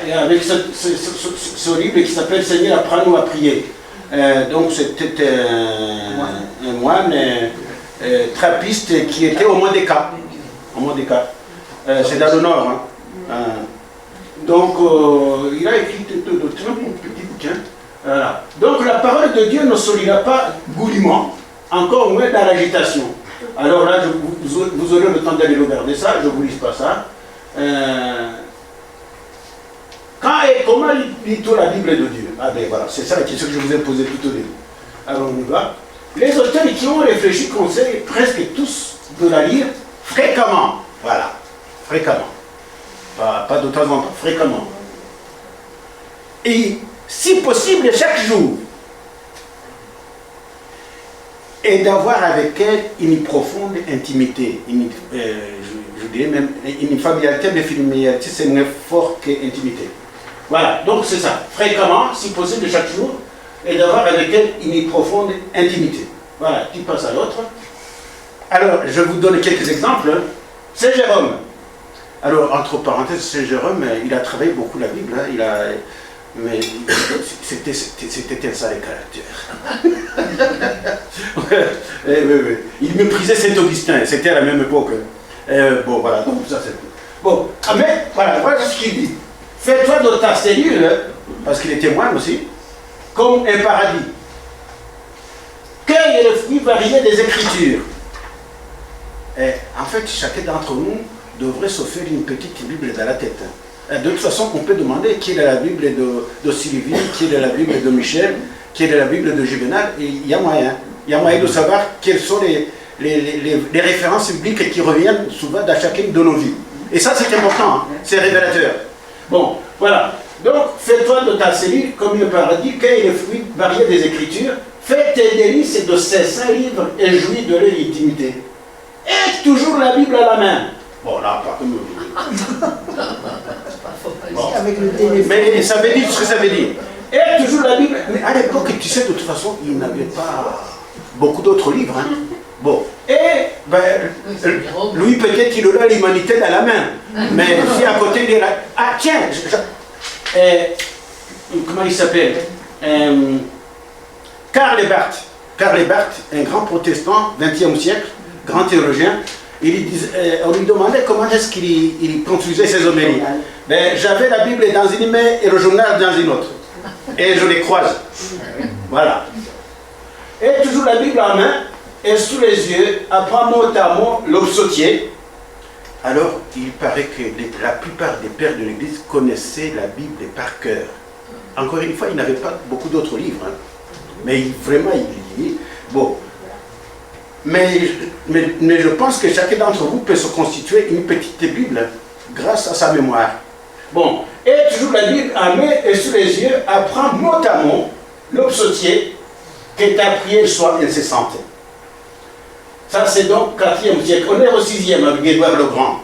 et avec ce livre qui s'appelle Seigneur, apprends-nous à prier. Donc c'était un moine trappiste qui était au Mont-des-Cas. C'est dans le nord. Hein. Donc il a écrit de très bons petits bouquins. Voilà. Donc la parole de Dieu ne s'olira pas goulûment, encore moins dans l'agitation. Alors là, vous aurez le temps d'aller regarder ça, je ne vous lis pas ça. Quand et comment lit-on la Bible de Dieu? Ah ben voilà, c'est ça la question que je vous ai posée tout au début. Alors on y va. Les auteurs qui ont réfléchi conseillent presque tous de la lire fréquemment. Voilà, fréquemment. Pas de temps en temps, fréquemment. Et si possible chaque jour. Et d'avoir avec elle une profonde intimité, je dirais même une familiarité, mais familiarité c'est moins fort qu'intimité. Voilà, donc c'est ça, fréquemment, si possible chaque jour, et d'avoir avec elle une profonde intimité. Voilà, tu passes à l'autre. Alors, je vous donne quelques exemples. Saint Jérôme. Alors, entre parenthèses, Saint Jérôme, il a travaillé beaucoup la Bible, hein, mais c'était un sale caractère. Il méprisait Saint-Augustin, c'était à la même époque. Bon, voilà, donc ça c'est... Bon, mais voilà ce qu'il dit. Fais-toi de ta cellule, parce qu'il est témoin aussi, comme un paradis. Cueille le fruit varié des Écritures. Et, en fait, chacun d'entre nous devrait se faire une petite Bible dans la tête. De toute façon, on peut demander quelle est la Bible de Sylvie, quelle est la Bible de Michel, quelle est la Bible de Juvenal, et il y a moyen. Il y a moyen de savoir quelles sont les références bibliques qui reviennent souvent dans chacune de nos vies. Et ça, c'est important, hein, c'est révélateur. Bon, voilà. Donc, fais-toi de ta cellule comme le paradis, cueille les fruits variés des Écritures, fais tes délices de ces saints livres et jouis de leur intimité. Et toujours la Bible à la main. Bon, là, pas comme... Bon. Mais ça veut dire ce que ça veut dire. Et toujours la Bible. Mais à l'époque, tu sais, de toute façon, il n'avait pas beaucoup d'autres livres. Hein. Bon. Et lui, peut-être qu'il aura l'humanité dans la main. Mais si à côté, il est là. Ah, tiens, comment il s'appelle Karl Barth. Karl Barth, un grand protestant, 20e siècle, grand théologien. On lui demandait comment est-ce qu'il construisait ses homélies. Ben, j'avais la Bible dans une main et le journal dans une autre. Et je les croise. Voilà. Et toujours la Bible en main et sous les yeux, apprends mot à mot le psautier. Alors, il paraît que la plupart des pères de l'Église connaissaient la Bible par cœur. Encore une fois, il n'avait pas beaucoup d'autres livres. Hein. Mais vraiment, il lit. Bon. Mais je pense que chacun d'entre vous peut se constituer une petite Bible grâce à sa mémoire. Bon, et toujours la Bible en main et sous les yeux, apprends mot à mot le psautier, que ta prière soit incessante. Ça c'est donc 4e siècle. On est au 6e avec Grégoire le Grand.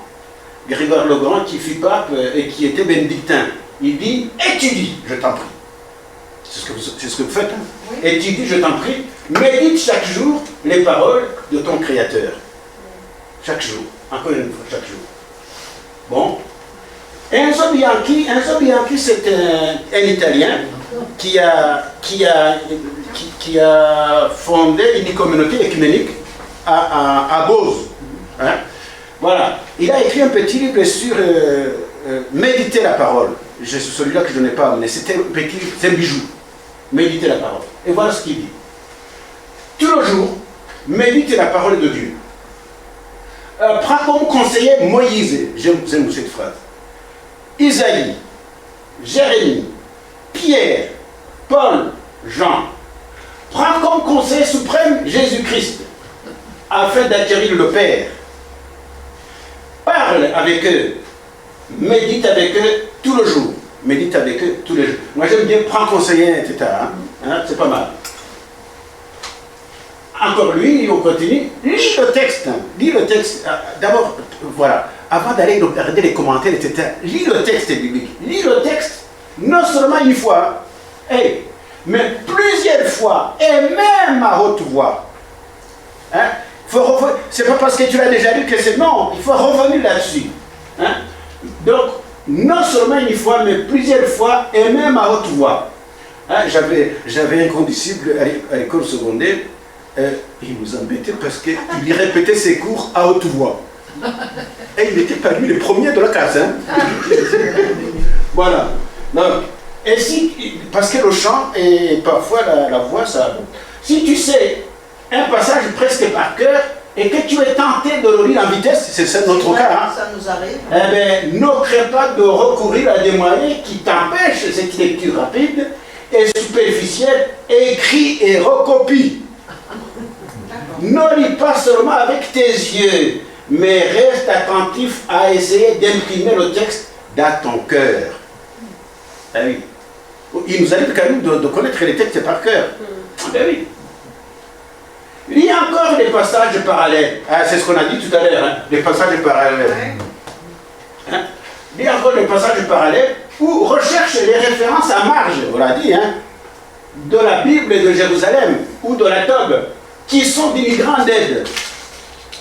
Grégoire le Grand qui fut pape et qui était bénédictin. Il dit, étudie, je t'en prie. C'est ce que vous faites. Hein? Oui. Étudie, je t'en prie. Médite chaque jour les paroles de ton Créateur. Chaque jour. Encore une fois, chaque jour. Bon. Enzo Bianchi, c'est un Italien qui a fondé une communauté œcuménique à Beauce. Hein? Voilà. Il a écrit un petit livre sur méditer la parole. C'est celui-là que je n'ai pas amené. C'est un bijou. Méditer la parole. Et voilà ce qu'il dit. Tous les jours, médite la parole de Dieu. Prends comme conseiller Moïse. J'aime cette phrase. Isaïe, Jérémie, Pierre, Paul, Jean. Prends comme conseiller suprême Jésus-Christ, afin d'acquérir le Père. Parle avec eux, médite avec eux tout le jour. Médite avec eux tous les jours. Moi j'aime bien prendre conseiller, etc. Hein, c'est pas mal. Encore lui, on continue. Lis le texte. Lis le texte. D'abord, voilà. Avant d'aller regarder les commentaires, etc. Lis le texte biblique. Lis le texte, non seulement une fois, mais plusieurs fois, et même à haute voix. Hein? C'est pas parce que tu l'as déjà lu que c'est non. Il faut revenir là-dessus. Hein? Donc, non seulement une fois, mais plusieurs fois, et même à haute voix. Hein, j'avais un condisciple à l'école secondaire, il nous embêtait parce qu'il répétait ses cours à haute voix. Et il n'était pas lui le premier de la classe. Hein. Voilà. Donc, et si, parce que le chant et parfois la voix, ça... Si tu sais un passage presque par cœur et que tu es tenté de le lire en vitesse, c'est notre cas. Hein, ça nous arrive. Eh bien, ne crains pas de recourir à des moyens qui t'empêchent cette lecture rapide et superficielle, écrit et recopie. Ne lis pas seulement avec tes yeux, mais reste attentif à essayer d'imprimer le texte dans ton cœur. Ah oui. Il nous arrive quand même de connaître les textes par cœur. Ah ben oui. Il y a encore des passages parallèles. Ah, c'est ce qu'on a dit tout à l'heure, hein, des passages parallèles. Hein? Il y a encore des passages parallèles où recherche les références à marge, on l'a dit, hein, de la Bible de Jérusalem ou de la Tobe, qui sont d'une grande aide.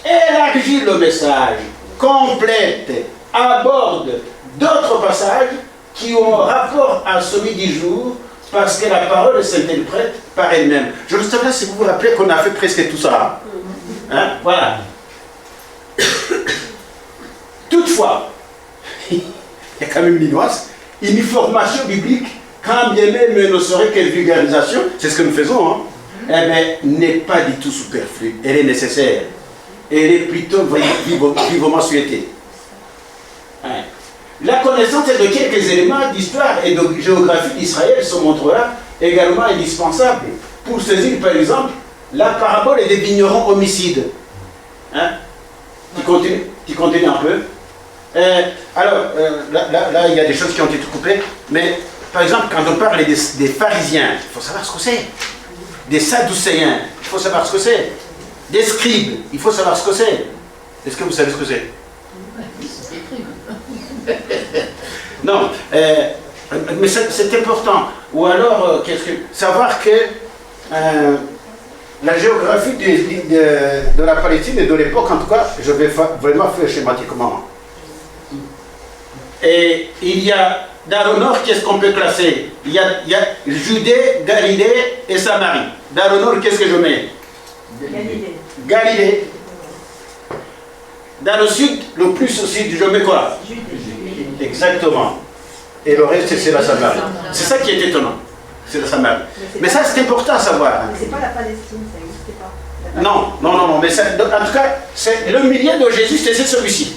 Élargit le message, complète, aborde d'autres passages qui ont rapport à celui du jour, parce que la parole s'interprète par elle-même. Je ne sais pas si vous vous rappelez qu'on a fait presque tout ça. Hein? Voilà. Toutefois, il y a quand même une nuance, une formation biblique, quand bien même ne serait qu'une vulgarisation, c'est ce que nous faisons, hein, eh bien, n'est pas du tout superflue. Elle est nécessaire. Elle est plutôt vivement souhaitée. Hein. La connaissance de quelques éléments d'histoire et de géographie d'Israël se montrera également indispensable pour saisir, par exemple, la parabole des vignerons homicides. Hein? Qui continue un peu. Là, il y a des choses qui ont été coupées, mais par exemple, quand on parle des pharisiens, il faut savoir ce que c'est. Des sadducéens, il faut savoir ce que c'est. Des scribes, il faut savoir ce que c'est. Est-ce que vous savez ce que c'est? Non, mais c'est important. Ou alors, savoir que la géographie de la Palestine et de l'époque, en tout cas, je vais vraiment faire schématiquement. Et il y a, dans le nord, qu'est-ce qu'on peut classer? Il y a Judée, Galilée et Samarie. Dans le nord, qu'est-ce que je mets? Galilée. Dans le sud, le plus au sud, je mets quoi? Exactement. Et le reste, c'est la Samarie. C'est ça qui est étonnant. C'est la Samarie. Mais ça, c'est important à savoir. Mais c'est pas la Palestine, ça n'existait pas. Non. Mais ça, en tout cas, c'est le milieu de Jésus, c'était celui-ci.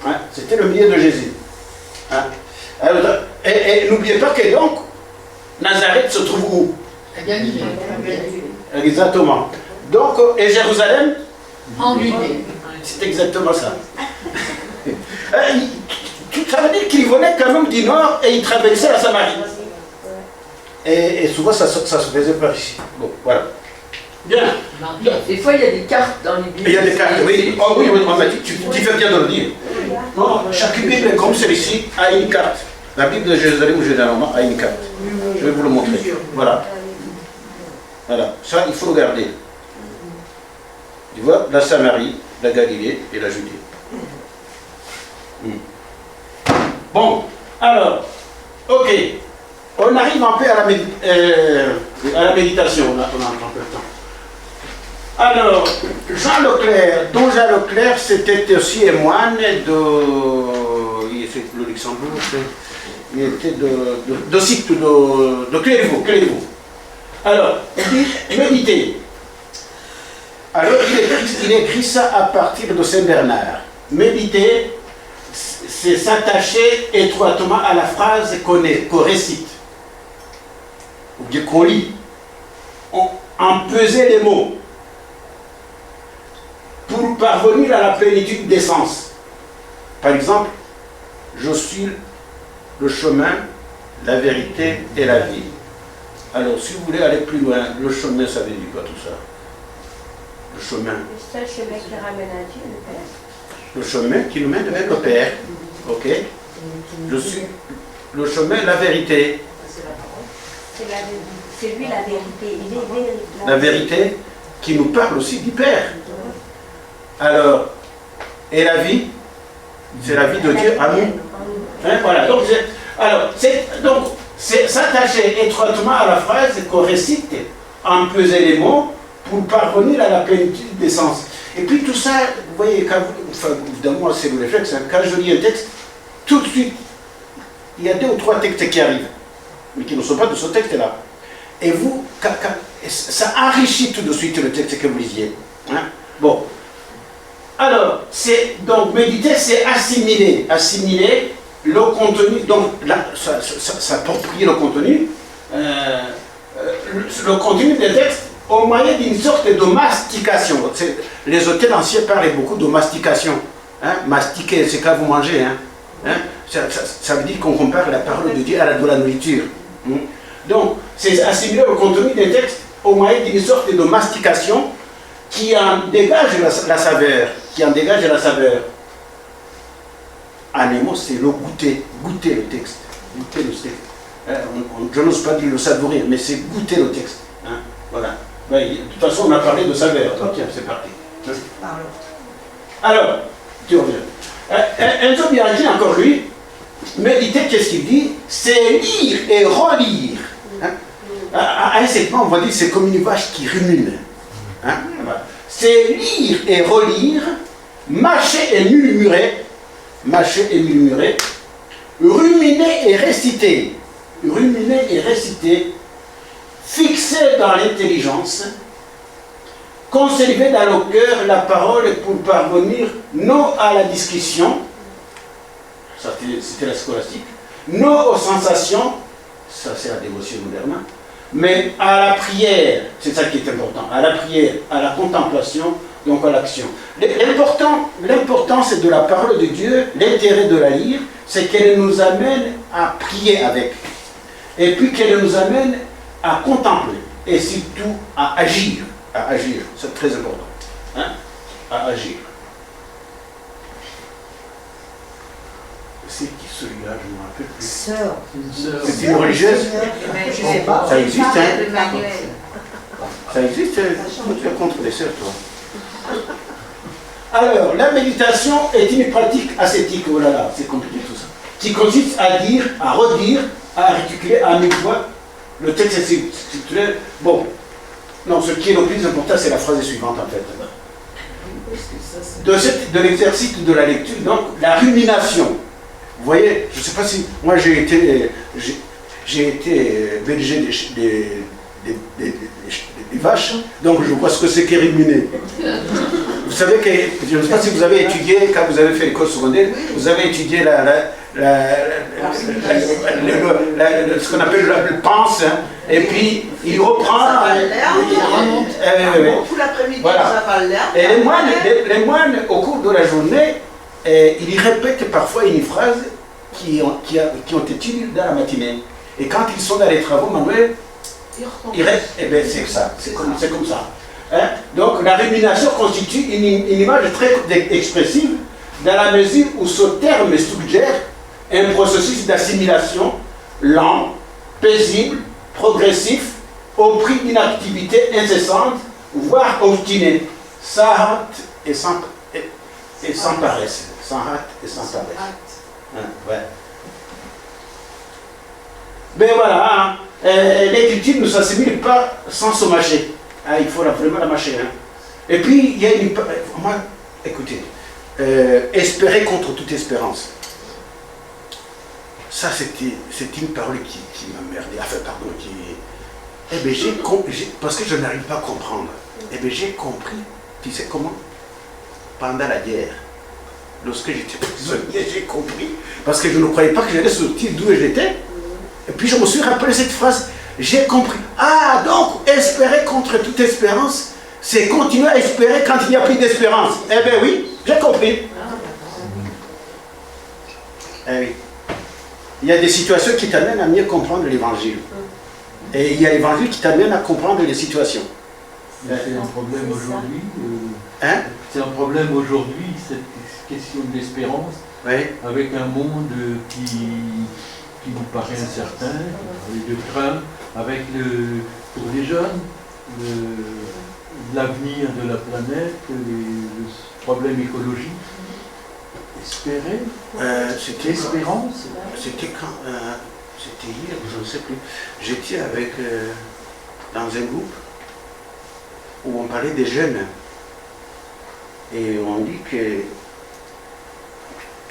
Hein? C'était le milieu de Jésus. Hein? Alors, et n'oubliez pas que donc, Nazareth se trouve où? À Galilée. Exactement. Donc, et Jérusalem? En Judée. C'est exactement ça. Ça veut dire qu'il venait quand même du nord et il traversait la Samarie. Et souvent, ça se faisait par ici. Bon, voilà. Bien. Des fois, il y a des cartes dans les Bibles. Il y a des cartes, oui. Oh oui, on m'a dit, tu fais bien de le dire. Non, chaque Bible, comme celle-ci, a une carte. La Bible de Jérusalem, généralement, a une carte. Je vais vous le montrer. Voilà. Voilà. Ça, il faut le garder. Tu vois, la Samarie, la Galilée et la Judée. Bon, alors, ok. On arrive un peu à la méditation. On a un peu de temps. Alors, Jean Leclerc, dont Jean Leclerc, c'était aussi un moine il était le Luxembourg, il était de site de Clérivaux. Alors, il dit méditer. Alors, il écrit ça à partir de Saint-Bernard. Méditer, c'est s'attacher étroitement à la phrase qu'on récite, ou bien qu'on lit, en peser les mots, pour parvenir à la plénitude des sens. Par exemple, je suis le chemin, la vérité et la vie. Alors, si vous voulez aller plus loin, le chemin, ça veut dire quoi tout ça? Le chemin. Le seul chemin qui ramène à Dieu, le Père. Le chemin qui nous mène vers le Père. Ok? Je suis le chemin, la vérité. C'est lui la vérité. Il est vérité. La vérité qui nous parle aussi du Père. Alors, et la vie? C'est la vie de Dieu à nous. Hein, voilà. Donc, c'est s'attacher étroitement à la phrase qu'on récite en peser les mots pour parvenir à la plénitude des sens. Et puis tout ça, vous voyez, évidemment c'est le réflexe, hein, quand je lis un texte, tout de suite, il y a 2 ou 3 textes qui arrivent, mais qui ne sont pas de ce texte-là. Et vous, ça enrichit tout de suite le texte que vous lisiez. Hein. Bon. Alors, donc méditer, c'est assimiler le contenu, donc là, s'approprier le contenu des textes au moyen d'une sorte de mastication. Les auteurs anciens parlaient beaucoup de mastication. Hein? Mastiquer, c'est quand vous mangez. Hein? Hein? Ça veut dire qu'on compare la parole de Dieu à de la nourriture. Hein? Donc, c'est assimiler le contenu des textes au moyen d'une sorte de mastication qui en dégage la saveur. En un mot, c'est le goûter le texte. Goûter le texte. Je n'ose pas dire le savourer, mais c'est goûter le texte. Hein? Voilà. De toute façon, on a parlé de saveur. Ok, c'est parti. Alors, tu reviens. Enzo Biaggi, encore lui, méditer, qu'est-ce qu'il dit? C'est lire et relire. Hein? À un certain moment, on va dire c'est comme une vache qui rumine. Hein? Voilà. C'est lire et relire, mâcher et murmurer, ruminer et réciter, fixer dans l'intelligence, conserver dans le cœur la parole pour parvenir non à la discussion, ça c'était la scolastique, non aux sensations, ça c'est la dévotion moderne, mais à la prière, c'est ça qui est important, à la prière, à la contemplation, donc à l'action. L'importance de la parole de Dieu, l'intérêt de la lire, c'est qu'elle nous amène à prier avec. Et puis qu'elle nous amène à contempler. Et surtout à agir. C'est très important. Hein? À agir. C'est qui celui-là, je ne me rappelle plus. Sœur. C'est une religieuse. Je sais pas. Ça existe, hein? Ça existe, tu es contre les sœurs, toi. Alors, la méditation est une pratique ascétique, oh là là, c'est compliqué tout ça, qui consiste à dire, à redire, à articuler à mi-voix. Le texte est structuré. Bon, non, ce qui est le plus important, c'est la phrase suivante en fait. De l'exercice de la lecture, donc la rumination. Vous voyez, je ne sais pas si. Moi, j'ai été berger des vaches, donc je vois ce que c'est qu'est ruminer. Vous savez que, je ne sais pas si vous avez étudié, quand vous avez fait l'école secondaire, vous avez étudié ce qu'on appelle le pense, hein, et puis il reprend. Tout l'après-midi, voilà. ça va l'air. Et les moines, au cours de la journée, ils répètent parfois une phrase qui ont été lues dans la matinée. Et quand ils sont dans les travaux manuels, ils restent, et bien c'est ça, c'est comme ça. Hein? Donc la rumination constitue une image très expressive dans la mesure où ce terme suggère un processus d'assimilation lent, paisible, progressif, au prix d'une activité incessante, voire obstinée, sans hâte et sans paresse. Sans hâte et sans paresse. Hein? Ouais. Ben voilà, hein? L'écriture ne s'assimile pas sans se mâcher. Ah, il faut vraiment la mâcher. Hein. Et puis, il y a une... Moi, écoutez, espérer contre toute espérance. Ça, c'est une parole qui m'a merdé. Enfin, pardon, Eh bien, parce que je n'arrive pas à comprendre. Eh bien, j'ai compris. Tu sais comment? Pendant la guerre. Lorsque j'étais prisonnier, j'ai compris. Parce que je ne croyais pas que j'allais sortir d'où j'étais. Et puis, je me suis rappelé cette phrase. J'ai compris. Ah, donc, espérer contre toute espérance, c'est continuer à espérer quand il n'y a plus d'espérance. Eh bien oui, j'ai compris. Eh oui. Il y a des situations qui t'amènent à mieux comprendre l'évangile. Et il y a l'évangile qui t'amène à comprendre les situations. C'est un problème aujourd'hui. Hein? C'est un problème aujourd'hui, cette question de l'espérance, oui. Avec un monde qui nous paraît incertain, de crainte, avec pour les jeunes, l'avenir de la planète, le problème écologique. Espérer C'était Espérance C'était quand c'était hier, je ne sais plus. J'étais avec dans un groupe où on parlait des jeunes. Et on dit que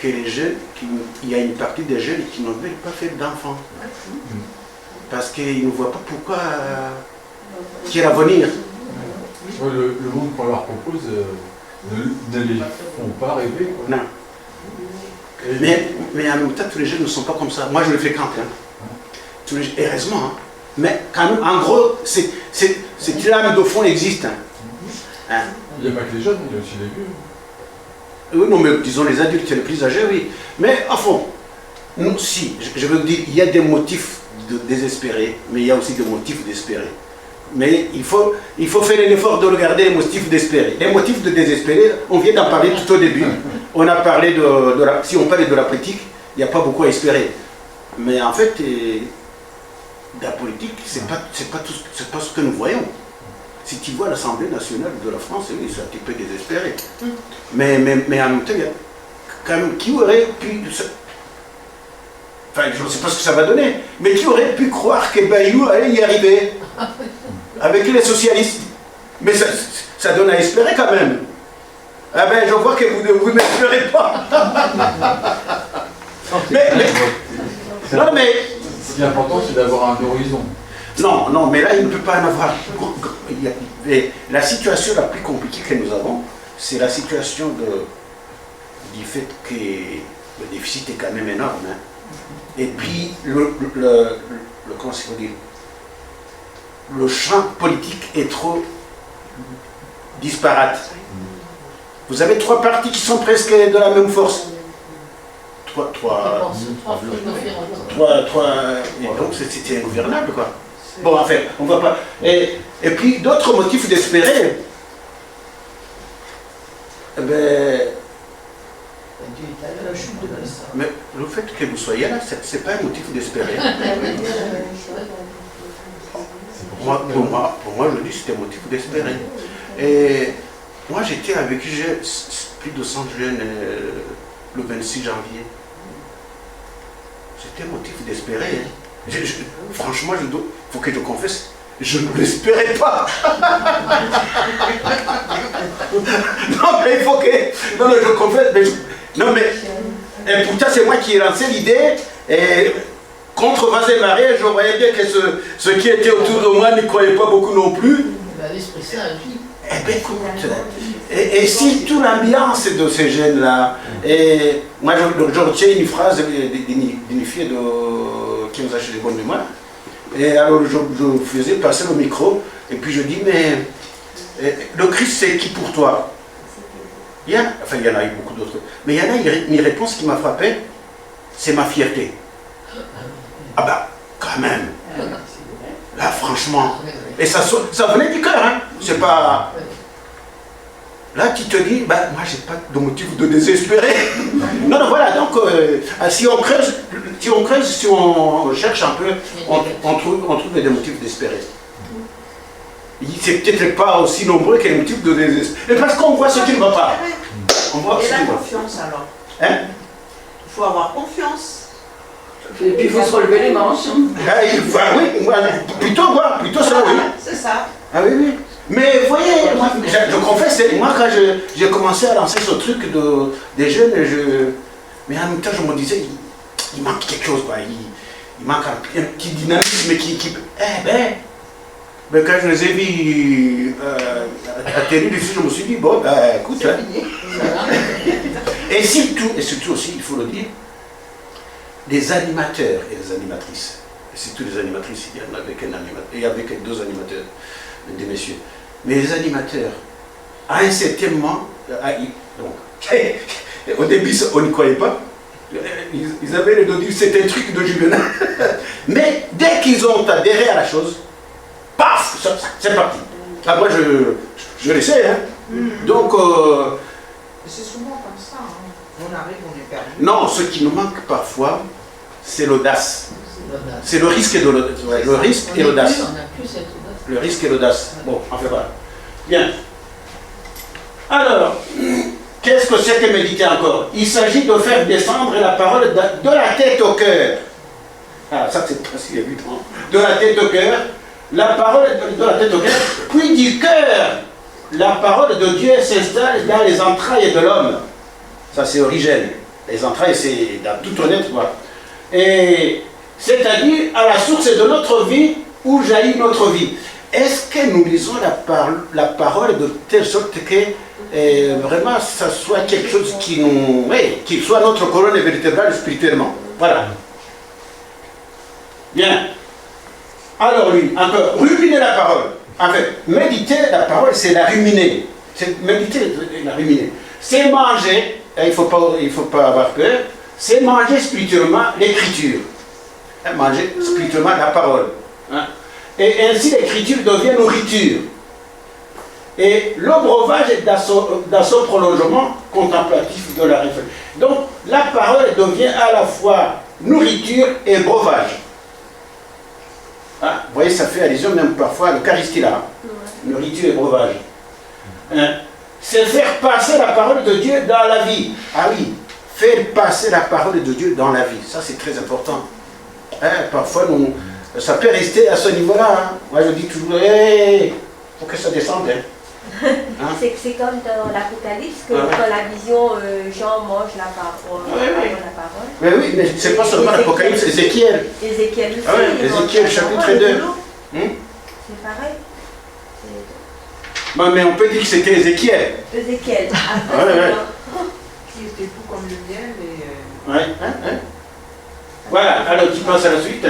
les jeunes, il y a une partie des jeunes qui ne veulent pas faire d'enfants. Parce qu'ils ne voient pas pourquoi quel avenir. Le monde qu'on leur propose ne les font pas rêver. Quoi. Non. Mais en même temps, tous les jeunes ne sont pas comme ça. Moi, je les fréquente. Hein. Tous les, heureusement. Hein. Mais quand même, en gros, cette lame de fond existe. Hein. Il n'y a pas que les jeunes, il y a aussi les vieux. Oui, non, mais disons les adultes, les plus âgés, oui. Mais au fond, nous, si, je veux dire, il y a des motifs de désespérer, mais il y a aussi des motifs d'espérer. Mais il faut faire un effort de regarder les motifs d'espérer. Les motifs de désespérer, on vient d'en parler tout au début. On a parlé si on parlait de la politique, il n'y a pas beaucoup à espérer. Mais en fait, la politique, c'est pas ce que nous voyons. Si tu vois l'Assemblée nationale de la France, oui, c'est un petit peu désespéré. Mais en même temps, il y a quand même qui aurait pu... Enfin, je ne sais pas ce que ça va donner, mais qui aurait pu croire que Bayou allait y arriver avec les socialistes. Mais ça donne à espérer quand même. Ah ben, je vois que vous n'espérez pas. Non, mais... Ce qui est important, c'est d'avoir un horizon. Non, mais là, il ne peut pas en avoir. La situation la plus compliquée que nous avons, c'est la situation du fait que le déficit est quand même énorme. Hein. Et puis, comment c'est dire, le champ politique est trop disparate. Vous avez 3 partis qui sont presque de la même force. 3 et donc c'est ingouvernable, quoi. Bon, enfin, on va pas... Et puis, d'autres motifs d'espérer, mais le fait que vous soyez là, c'est pas un motif d'espérer. Pour moi, je dis que c'est un motif d'espérer. Et moi, j'étais avec plus de 100 jeunes le 26 janvier. C'était un motif d'espérer. Franchement, il faut que je confesse, je ne l'espérais pas. Non, mais il faut que... Non, mais je confesse, et pourtant, c'est moi qui ai lancé l'idée, et contre Vaz-et-Marie, je voyais bien que ceux qui étaient autour de moi n'y croyaient pas beaucoup non plus. L'esprit saint, lui. Eh bien, écoute, et si toute l'ambiance de ces jeunes-là, et moi je retiens une phrase d'une fille qui nous a acheté des bonnes mémoires, et alors je faisais passer le micro, et puis je dis, mais le Christ c'est qui pour toi? Il y en a eu beaucoup d'autres, mais il y en a une réponse qui m'a frappé, c'est ma fierté. Ah bah, quand même, là franchement, et ça venait du cœur, hein, c'est pas... Là, tu te dis, bah, moi, j'ai pas de motif de désespérer. Non, voilà, donc, si on creuse, si on cherche un peu, on trouve des motifs d'espérer. C'est peut-être pas aussi nombreux que les motifs de désespérer. Mais parce qu'on voit ce qui ne va pas. On voit Et ce la qui va. confiance, alors. Hein? Il faut avoir confiance. Et puis il faut se relever les manches. Oui, plutôt ça, oui. C'est ça. Ah oui. Mais vous voyez, moi, je confesse, moi quand j'ai commencé à lancer ce truc des jeunes, mais en même temps je me disais, il manque quelque chose, quoi. Il manque un petit dynamisme qui quand je les ai vus atterrir ici, je me suis dit, bon, écoute, et surtout aussi, il faut le dire, des animateurs et des animatrices, et surtout les animatrices, il y en avait qu'un animateur, et avec 2 animateurs, des messieurs. Mais les animateurs, à un certain moment, au début, on n'y croyait pas. Ils avaient le dos dit c'est un truc de Juvenal. Mais dès qu'ils ont adhéré à la chose, paf, c'est parti. Ah, moi, je le sais. Hein. Donc. C'est souvent comme ça. Hein. On arrive, on est perdu. Non, ce qui nous manque parfois, c'est l'audace. C'est le risque et l'audace. Ouais, le risque et l'audace. Le risque et l'audace. Bon, enfin voilà. Bien. Alors, Qu'est-ce que c'est que méditer encore? Il s'agit de faire descendre la parole de la tête au cœur. Ah, ça c'est pas si évident. De la tête au cœur, la parole de la tête au cœur, puis du cœur, la parole de Dieu s'installe dans les entrailles de l'homme. Ça c'est Origène. Les entrailles, c'est dans tout honnête, quoi. Et c'est-à-dire à la source de notre vie, où jaillit notre vie. Est-ce que nous lisons la parole de telle sorte que vraiment ça soit quelque chose qui nous, qui soit notre colonne vertébrale spirituellement? Voilà. Bien. Alors lui, encore, ruminer la parole. En fait, méditer la parole, c'est la ruminer. C'est méditer, la ruminer. C'est manger, il faut pas avoir peur, c'est manger spirituellement l'écriture. Manger spirituellement la parole. Hein? Et ainsi l'écriture devient nourriture. Et le breuvage est dans son prolongement contemplatif de la réflexion. Donc la parole devient à la fois nourriture et breuvage. Hein? Vous voyez, ça fait allusion même parfois à l'Eucharistie là. Nourriture et breuvage. Hein? C'est faire passer la parole de Dieu dans la vie. Ah oui, faire passer la parole de Dieu dans la vie. Ça c'est très important. Hein? Parfois ça peut rester à ce niveau-là. Hein? Moi je dis toujours, faut que ça descende. Hein? Hein? C'est comme dans l'Apocalypse, que dans la vision, Jean mange la parole. Mais oui, mais c'est pas seulement l'Apocalypse, c'est Ézéchiel. Ézéchiel aussi. Ah oui, Ézéchiel chapitre 2. C'est pareil. Bon, mais on peut dire que c'était Ézéchiel. Ézéchiel. Qui était tout comme le miel et... Ouais, hein? Voilà, alors tu passes à la suite.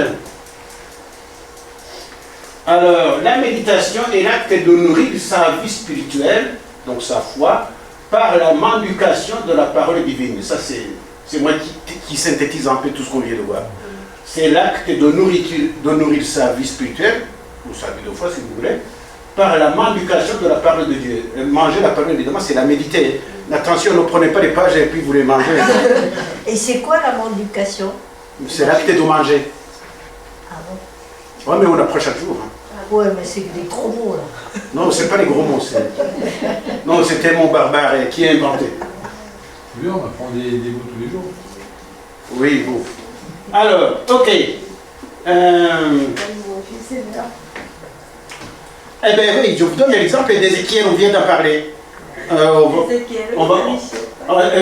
Alors, la méditation est l'acte de nourrir sa vie spirituelle, donc sa foi, par la mendication de la parole divine. Ça, c'est moi qui synthétise un peu tout ce qu'on vient de voir. C'est l'acte de nourrir sa vie spirituelle, ou sa vie de foi si vous voulez, par la mendication de la parole de Dieu. Manger la parole, évidemment, c'est la méditer. Attention, ne prenez pas les pages et puis vous les mangez. Et c'est quoi la mendication? C'est l'acte de manger. Ah bon? Oui, mais on approche chaque jour. Hein. Ouais, mais c'est des gros mots là. Non, c'est pas les gros mots. Non, c'était mon barbare qui a inventé. Oui, on apprend des mots tous les jours. Oui, vous. Alors, ok. Eh bien oui, je vous donne l'exemple d'Ézéchiel, on vient d'en parler.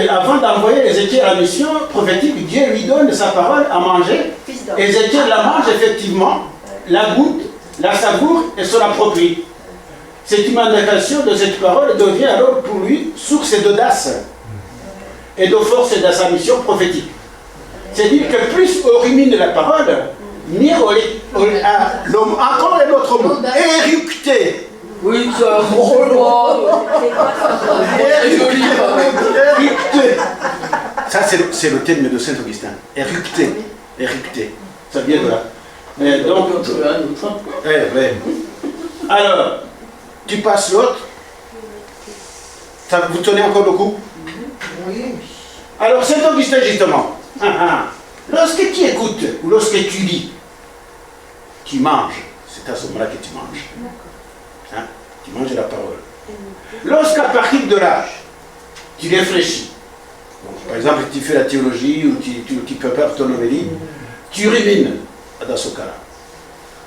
Avant d'envoyer Ézéchiel à la mission prophétique, Dieu lui donne sa parole à manger. Ézéchiel la mange effectivement, la goûte, la savoure et se l'approprie. Cette humanisation de cette parole devient alors pour lui source d'audace et de force dans sa mission prophétique. C'est-à-dire que plus on rumine la parole, mieux l'homme, encore un autre mot, éructé. Oui, ça, bonjour. Éructé. Ça, c'est le terme de Saint-Augustin. Éructé. Éructé. Ça vient de là. Mais donc, alors, tu passes l'autre. Vous tenez encore le coup? Oui. Alors, Saint-Augustin, justement, lorsque tu écoutes ou lorsque tu lis, tu manges. C'est à ce moment-là que tu manges. Hein? Tu manges la parole. Lorsqu'à partir de là, tu réfléchis, donc, par exemple, tu fais la théologie ou tu prépares ton homélie, tu rumines dans ce cas-là.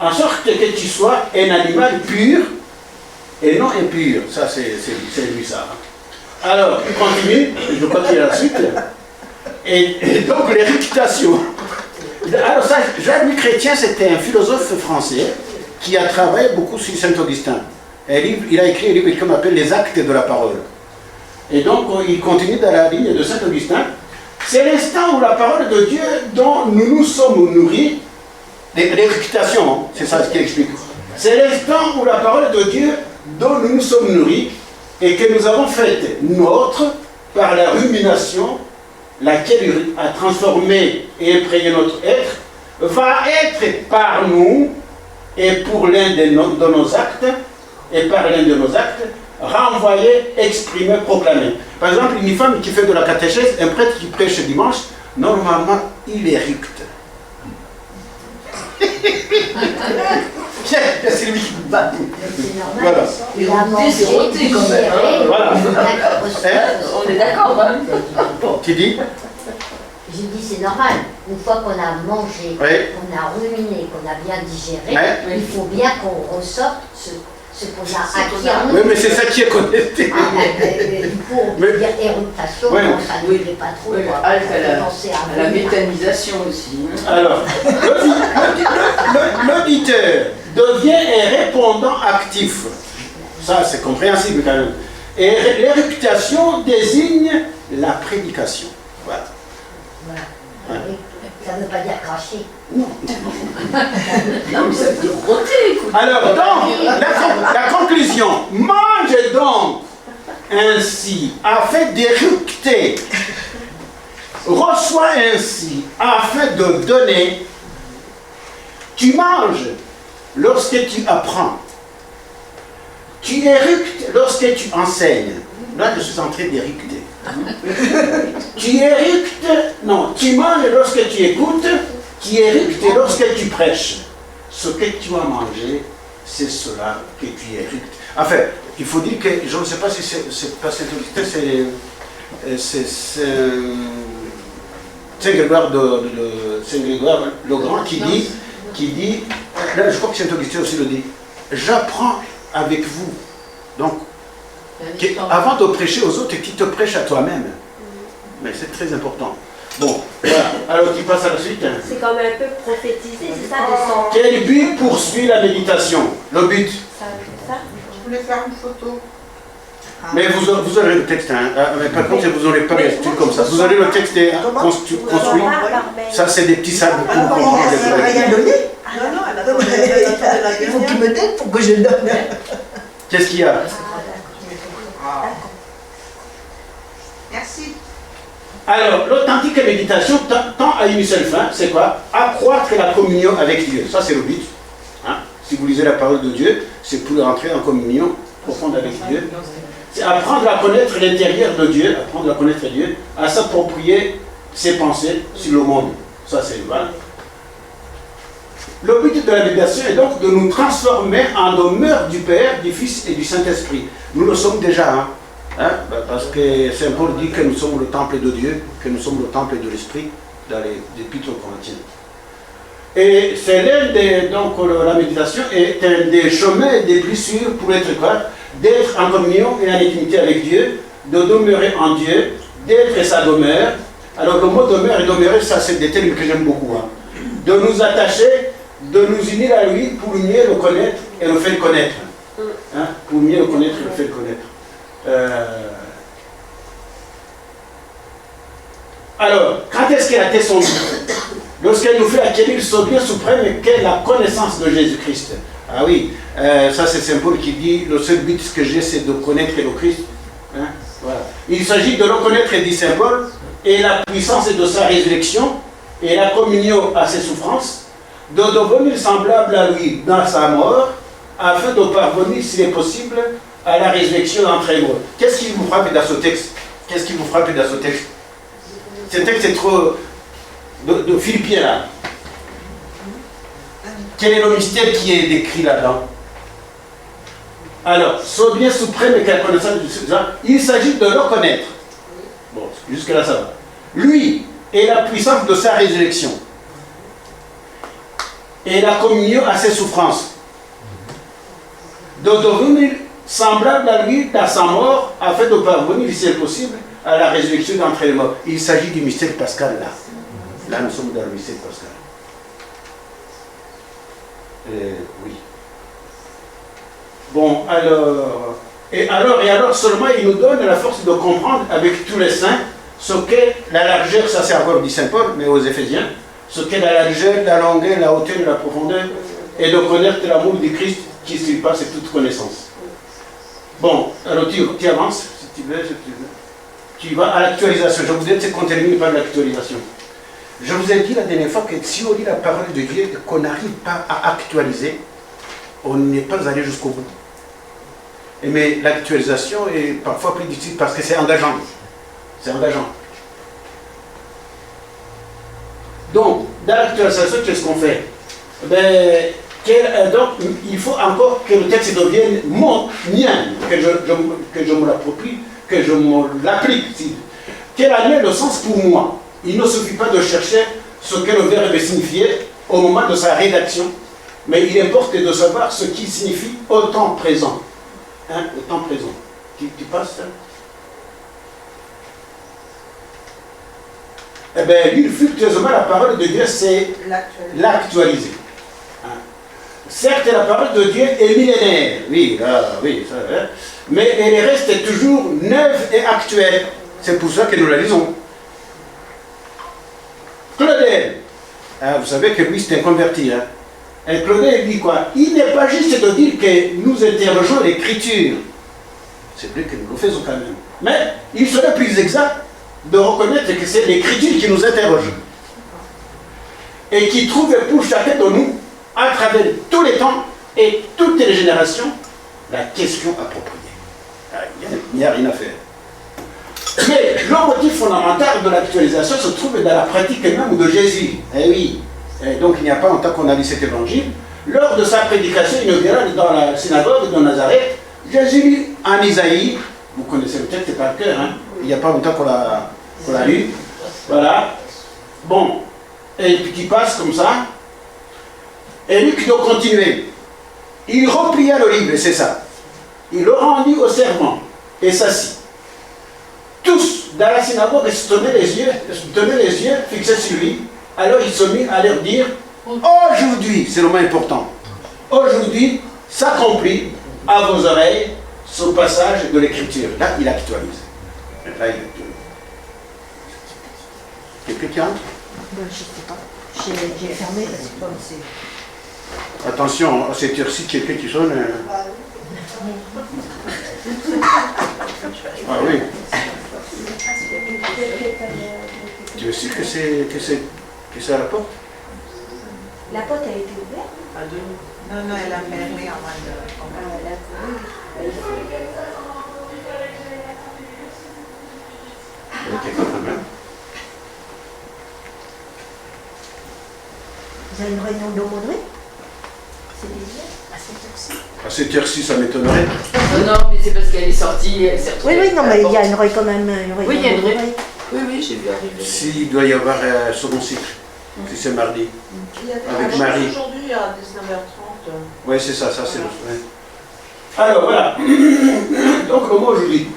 En sorte que tu sois un animal pur et non impur. Ça, c'est lui ça. Alors, il continue, je continue la suite. Et donc, les réputations. Alors, ça, Jean-Louis Chrétien, c'était un philosophe français qui a travaillé beaucoup sur Saint-Augustin. Il a écrit un livre qu'on appelle Les Actes de la Parole. Et donc, il continue dans la ligne de Saint-Augustin. C'est l'instant où la parole de Dieu dont nous nous sommes nourris, les réputations, c'est ça ce qu'il explique. C'est l'instant où la parole de Dieu dont nous nous sommes nourris et que nous avons fait nôtre par la rumination, laquelle a transformé et imprégné notre être, va être par nous et pour l'un de nos actes, et par l'un de nos actes, renvoyé, exprimé, proclamé. Par exemple, une femme qui fait de la catéchèse, un prêtre qui prêche dimanche, normalement, il éructe. C'est lui qui Bah, C'est normal. Voilà. Il a mangé, Déshydraté quand même, hein. digéré, Voilà. on est d'accord, hein. Tu dis? Je dis c'est normal. Une fois qu'on a mangé, Oui. qu'on a ruminé, qu'on a bien digéré, Ouais. il faut bien qu'on ressorte ce qu'on a acquis en nous. Oui, mais c'est ça qui est connecté. Ah, du coup, on peut dire éructation, Ouais. bon, ça ne Oui. plaît pas trop. Oui, quoi. halte On peut penser à la vomir. méthanisation aussi. Hein. Alors, l'auditeur devient un répondant actif. Ça, c'est compréhensible quand même. Et l'éructation désigne la prédication. Voilà. Voilà. Oui. Ça ne veut pas dire cracher. Non, mais ça peut roter, écoute. Alors, donc, la conclusion. Mange donc ainsi afin d'éructer. Reçois ainsi afin de donner. Tu manges lorsque tu apprends. Tu éructes lorsque tu enseignes. Là, je suis en train d'éructer. Tu éructes, non, tu manges lorsque tu écoutes, tu éructes lorsque tu prêches. Ce que tu as mangé, c'est cela que tu éructes. Enfin, il faut dire que, je ne sais pas si c'est pas Saint-Augustin, c'est Saint-Grégoire Saint-Grégoire le Grand qui dit, là je crois que Saint-Augustin aussi le dit, j'apprends avec vous. Donc, avant de prêcher aux autres, qui te prêche à toi-même. Mais c'est très important. Bon, voilà. Alors tu passes à la suite. C'est comme un peu prophétisé, c'est ça, de son... Quel but poursuit la méditation? Le but. Ça. Je voulais faire une photo. Mais vous aurez le texte, hein. Mais par contre, vous n'aurez pas les trucs comme ça. Vous aurez le texte construit. Ça, c'est des petits sables pour comprendre. Elle n'a rien donné. Non, non, elle a donné. Elle Il faut qu'il me donne pour que je donne. Qu'est-ce qu'il y a? Merci. Alors, l'authentique méditation tend à une seule fin, c'est quoi? Accroître la communion avec Dieu. Ça, c'est le but. Hein? Si vous lisez la parole de Dieu, c'est pour rentrer en communion profonde avec Dieu. C'est apprendre à connaître l'intérieur de Dieu, apprendre à connaître Dieu, à s'approprier ses pensées sur le monde. Ça, c'est voilà. Le but de la méditation est donc de nous transformer en demeure du Père, du Fils et du Saint-Esprit. Nous le sommes déjà, hein? Parce que Saint Paul dit que nous sommes le temple de Dieu, que nous sommes le temple de l'Esprit, dans les épîtres aux Corinthiens. Et c'est l'un des, donc la méditation est un des chemins des plus sûrs pour être quoi? D'être en communion et en intimité avec Dieu, de demeurer en Dieu, d'être sa demeure. Alors le mot demeure et demeurer, ça c'est des termes que j'aime beaucoup. Hein. De nous attacher, de nous unir à lui pour mieux le connaître et le faire connaître. Hein? Pour mieux le connaître et le faire connaître. Alors, quand est-ce qu'elle atteint son but? Lorsqu'elle nous fait acquérir ce bien suprême qu'est la connaissance de Jésus-Christ. Ah oui, ça c'est Saint Paul qui dit, le seul but que j'ai c'est de connaître le Christ. Hein? Voilà. Il s'agit de le connaître, dit Saint Paul, et la puissance de sa résurrection, et la communion à ses souffrances, de devenir semblable à lui dans sa mort, afin de parvenir, s'il est possible, à la résurrection d'entre les morts. Qu'est-ce qui vous frappe dans ce texte? Qu'est-ce qui vous frappe dans ce texte? Ce texte est trop de Philippiens là. Quel est le mystère qui est décrit là-dedans? Alors, ce bien suprême et quelle connaissance du Seigneur, il s'agit de le connaître. Bon, jusque-là ça va. Lui et la puissance de sa résurrection. Et la communion à ses souffrances. De devenir semblable à lui dans sa mort, afin de parvenir, si c'est possible, à la résurrection d'entre les morts. Il s'agit du mystère pascal là. Là, nous sommes dans le mystère pascal. Oui. Bon, alors seulement il nous donne la force de comprendre avec tous les saints ce qu'est la largeur, ça c'est encore dit Saint Paul, mais aux Éphésiens, ce qu'est la largeur, la longueur, la hauteur, la profondeur, et de connaître l'amour du Christ qui surpasse toute connaissance. Bon, alors tu avances, si tu veux, tu vas à l'actualisation. Je vous ai dit qu'on termine par l'actualisation. Je vous ai dit la dernière fois que si on lit la parole de Dieu et qu'on n'arrive pas à actualiser, on n'est pas allé jusqu'au bout. Mais l'actualisation est parfois plus difficile parce que c'est engageant. C'est engageant. Donc, dans l'actualisation, qu'est-ce qu'on fait? Ben, Donc, il faut encore que le texte devienne mien, que je me l'approprie, que je me l'applique. Quel en est le sens pour moi? Il ne suffit pas de chercher ce que le verbe signifiait au moment de sa rédaction, mais il importe de savoir ce qui signifie au temps présent. Hein, au temps présent. Tu passes hein? Eh bien, lire fructueusement la parole de Dieu, c'est l'actualiser. Hein? Certes, la parole de Dieu est millénaire, oui, oui, ça, hein? Mais elle reste toujours neuve et actuelle. C'est pour ça que nous la lisons. Claudel, hein, vous savez que lui c'est un converti. Hein? Et Claudel dit quoi? Il n'est pas juste de dire que nous interrogeons l'écriture. C'est vrai que nous le faisons quand même. Mais il serait plus exact de reconnaître que c'est l'écriture qui nous interroge. Et qui trouve pour chacun de nous, à travers tous les temps et toutes les générations, la question appropriée. Il n'y a rien à faire. Mais le motif fondamental de l'actualisation se trouve dans la pratique même de Jésus. Eh oui. Et donc il n'y a pas longtemps qu'on a lu cet évangile. Lors de sa prédication inaugurale dans la synagogue de Nazareth, Jésus lit en Isaïe, vous connaissez le texte par cœur, hein? Il n'y a pas longtemps qu'on l'a lu. Voilà. Bon. Et puis qui passe comme ça. Et Luc doit continuer. Il replia le livre, c'est ça. Il le rendit au servant et s'assit. Tous dans la synagogue se tenaient les yeux fixés sur lui. Alors il se mit à leur dire, aujourd'hui, c'est le mot important, aujourd'hui s'accomplit à vos oreilles ce passage de l'écriture. Là, il actualise. Là, il actualise. Quelqu'un qui entre? Je ne sais pas. J'ai fermé parce que comme c'est... Attention, à cette heure-ci, quelqu'un qui sonne. Ah oui. Tu es sûr que c'est à la porte? La porte a été ouverte? Non, non, elle a fermé avant de... Vous avez une réunion d'aumônerie? C'est déjà À cette heure-ci, ça m'étonnerait. Non, mais c'est parce qu'elle est sortie, elle s'est retrouvée. Oui, non, mais il y a quand même une réunion Oui, il y a une d'aumônerie. réunion. Oui, j'ai vu arriver. S'il doit y avoir un second cycle, si c'est mardi. Avec Marie. Aujourd'hui à 19h30. Oui, c'est ça, c'est le ouais. Alors, voilà. Donc, le mot aujourd'hui.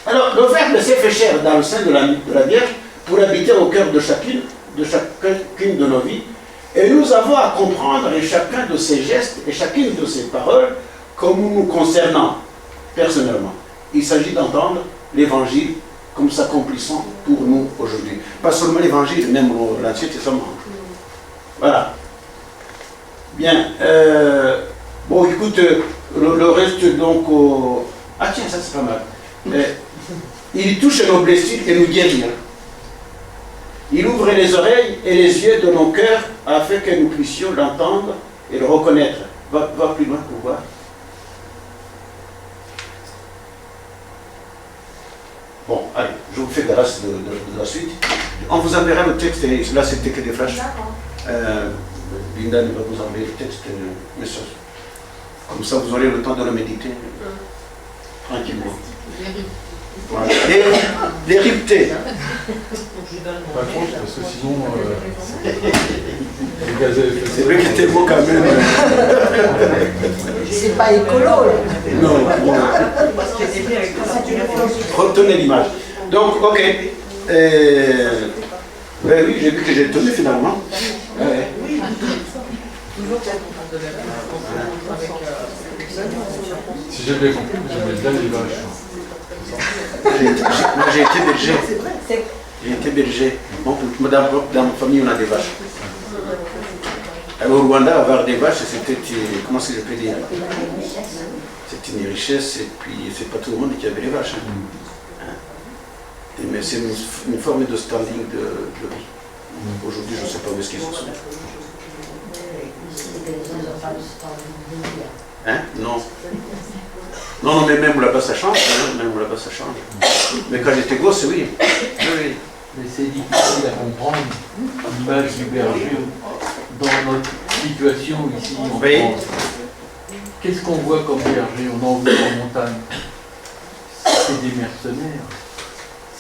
Alors, le Verbe s'est fait chair dans le sein de la Vierge pour habiter au cœur de chacune de nos vies. Et nous avons à comprendre chacun de ses gestes et chacune de ses paroles comme nous concernant personnellement. Il s'agit d'entendre l'Évangile comme s'accomplissant pour nous aujourd'hui. Pas seulement l'Évangile, même l'Ancien Testament. Voilà. Bien. Bon, écoute, le reste donc... Ah tiens, ça c'est pas mal. Il touche nos blessures et nous guérit. Il ouvre les oreilles et les yeux de nos cœurs afin que nous puissions l'entendre et le reconnaître. Va plus loin pour voir. Bon, allez, je vous fais grâce de la suite. On vous enverra le texte, et là c'était que des flashs. Linda va vous envoyer le texte, message. Comme ça vous aurez le temps de le méditer tranquillement. Voilà. Les riptés. Pas trop, parce que sinon, les gaz à effet de C'est vrai que c'était beau quand même. C'est pas écolo, là. Non, non. Retenez l'image. Donc, ok. Ben oui, j'ai vu que j'ai tenu finalement. Ouais. Si j'ai bien compris, j'aimais bien les vaches. Moi j'ai été berger. J'ai été berger. Bon, dans ma famille, on a des vaches. Alors, au Rwanda, avoir des vaches, c'était, comment est-ce que je peux dire? C'est une richesse, et puis c'est pas tout le monde qui avait des vaches. Hein? Mais c'est une forme de standing de vie. Aujourd'hui, je ne sais pas où est-ce qu'ils en sont. Hein? Non. Non, mais même là-bas ça change, hein? Même là-bas ça change. Mais quand j'étais gosse, oui. Oui. Mais c'est difficile à comprendre l'image du berger dans notre situation ici en Oui. France. Qu'est-ce qu'on voit comme berger? On en voit en montagne. C'est des mercenaires.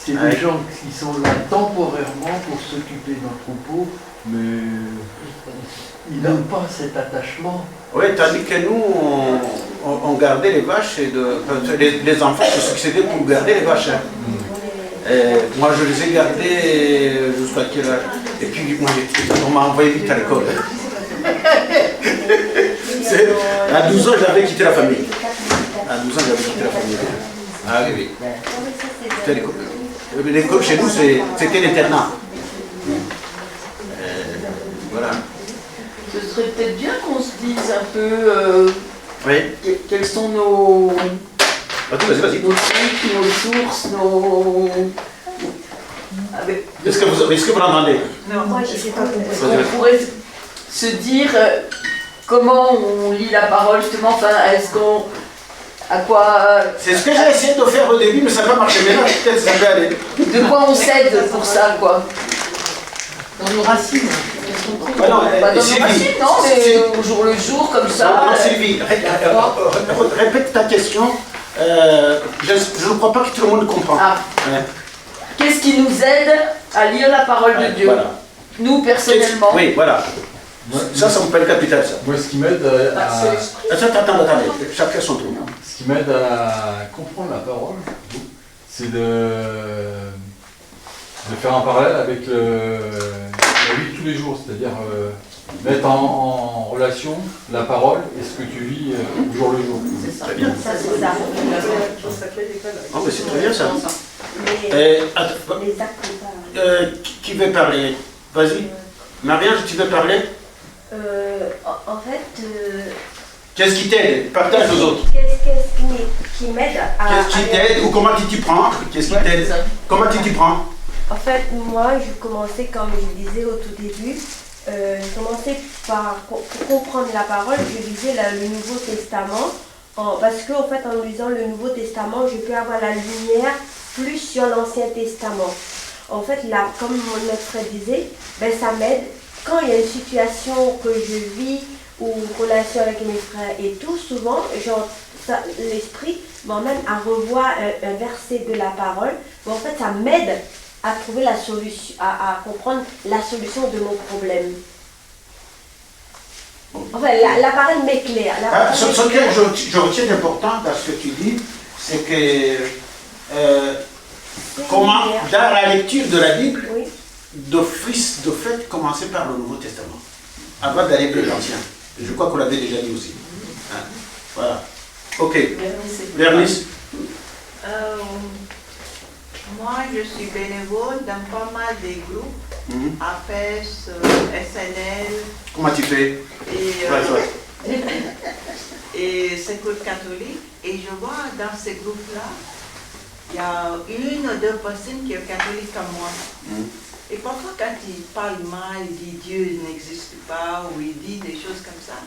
C'est Ouais. des gens qui sont là temporairement pour s'occuper d'un troupeau, mais ils n'ont pas cet attachement. Oui, tandis que nous, on gardait les vaches et les enfants se succédaient pour garder les vaches. Hein. Moi, je les ai gardés jusqu'à quel âge? Et puis, moi, on m'a envoyé vite à l'école. À 12 ans, j'avais quitté la famille. À 12 ans, j'avais quitté la famille. Ah oui, oui. J'étais à l'école. L'école chez nous, c'était l'internat. Voilà. Ce serait peut-être bien qu'on se dise un peu Oui. quels sont nos Vas-y. trucs, nos sources, nos... Est-ce que vous l'entendez? Non, Moi, je sais pas On pourrait se dire comment on lit la parole, justement, enfin, est-ce qu'on... À quoi... C'est ce que j'ai essayé de faire au début, mais ça n'a pas marché. Maintenant, peut-être ça peut aller. De quoi on s'aide pour ça, quoi? Dans nos racines. Ah non, Pas dans nos Sylvie, racines, non, mais au jour le jour, comme ça. Non, Sylvie, répète ta question. Je ne crois pas que tout le monde comprend. Ah. Ouais. Qu'est-ce qui nous aide à lire la parole de Dieu? Voilà. Nous, personnellement. Oui, voilà. Ça me paraît capital, ça. Moi, ce qui m'aide Attendez, chacun son tour. ce qui m'aide à comprendre la parole, c'est de faire un parallèle avec la vie de tous les jours, c'est-à-dire mettre en relation la parole et ce que tu vis au jour le jour. C'est ça. Très bien. Ça, c'est ça. Oh, mais c'est très bien, ça. Mais Attends, les actes, pas... qui veut parler? Vas-y. Marie-Ange, tu veux parler? En fait, Qu'est-ce qui t'aide? Partage aux autres. qu'est-ce qui m'aide à... Qu'est-ce qui t'aide ou comment tu t'y prends? Qu'est-ce qui t'aide? Comment tu t'y prends? En fait, moi, je commençais, comme je disais au tout début, je commençais par, pour comprendre la parole, je lisais le Nouveau Testament, parce qu'en fait, en lisant le Nouveau Testament, je peux avoir la lumière plus sur l'Ancien Testament. En fait, là, comme notre frère disait, ben, ça m'aide. Quand il y a une situation que je vis, ou une relation avec mes frères et tout, souvent, l'esprit m'emmène à revoir un verset de la parole. Mais en fait, ça m'aide à trouver la solution, à comprendre la solution de mon problème. Enfin, la parole m'éclaire. Ce que je retiens d'important dans ce que tu dis, c'est que comment, dans la lecture de la Bible, Oui. d'office, de fait, commencer par le Nouveau Testament, avant d'aller vers l'Ancien. Je crois qu'on l'avait déjà dit aussi. Hein? Voilà. Ok. Bernice. Moi, je suis bénévole dans pas mal de groupes, APES, SNL. Comment tu fais? Et Secours catholique. Et je vois dans ces groupes-là, il y a une ou deux personnes qui sont catholiques comme moi. Et parfois, quand ils parlent mal, ils disent Dieu n'existe pas, ou ils disent des choses comme ça,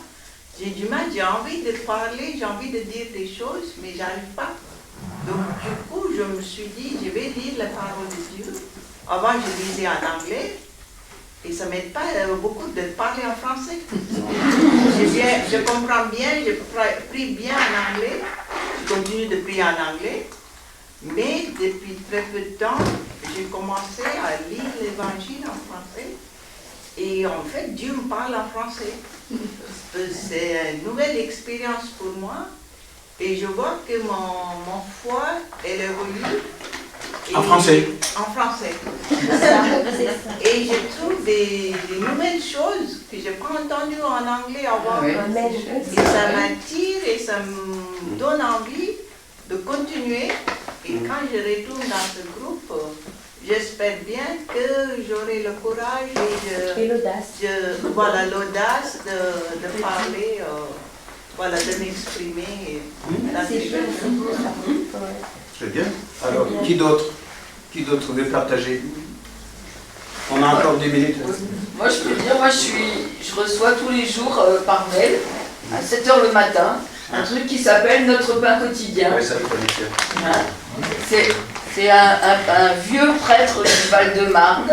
j'ai du mal, j'ai envie de parler, j'ai envie de dire des choses, mais j'arrive pas. Donc, du coup, je me suis dit, je vais lire la parole de Dieu. Avant, je lisais en anglais, et ça ne m'aide pas beaucoup de parler en français. Je comprends bien, je prie bien en anglais, je continue de prier en anglais. Mais depuis très peu de temps, j'ai commencé à lire l'Évangile en français. Et en fait, Dieu me parle en français. C'est une nouvelle expérience pour moi. Et je vois que mon foi, elle évolue. En français? En français. Et je trouve des nouvelles choses que je n'ai pas entendues en anglais avant. Et ça m'attire et ça me donne envie de continuer. Et quand je retourne dans ce groupe, j'espère bien que j'aurai le courage et l'audace. Voilà, l'audace de parler, voilà, de m'exprimer dans ces choses. Très bien. Alors, qui d'autre? Qui d'autre veut partager? On a encore 10 minutes. Moi, je peux dire, je reçois tous les jours par mail, à 7h le matin, un truc qui s'appelle Notre pain quotidien. Oui, ça le connaît bien. Hein? C'est un vieux prêtre du Val-de-Marne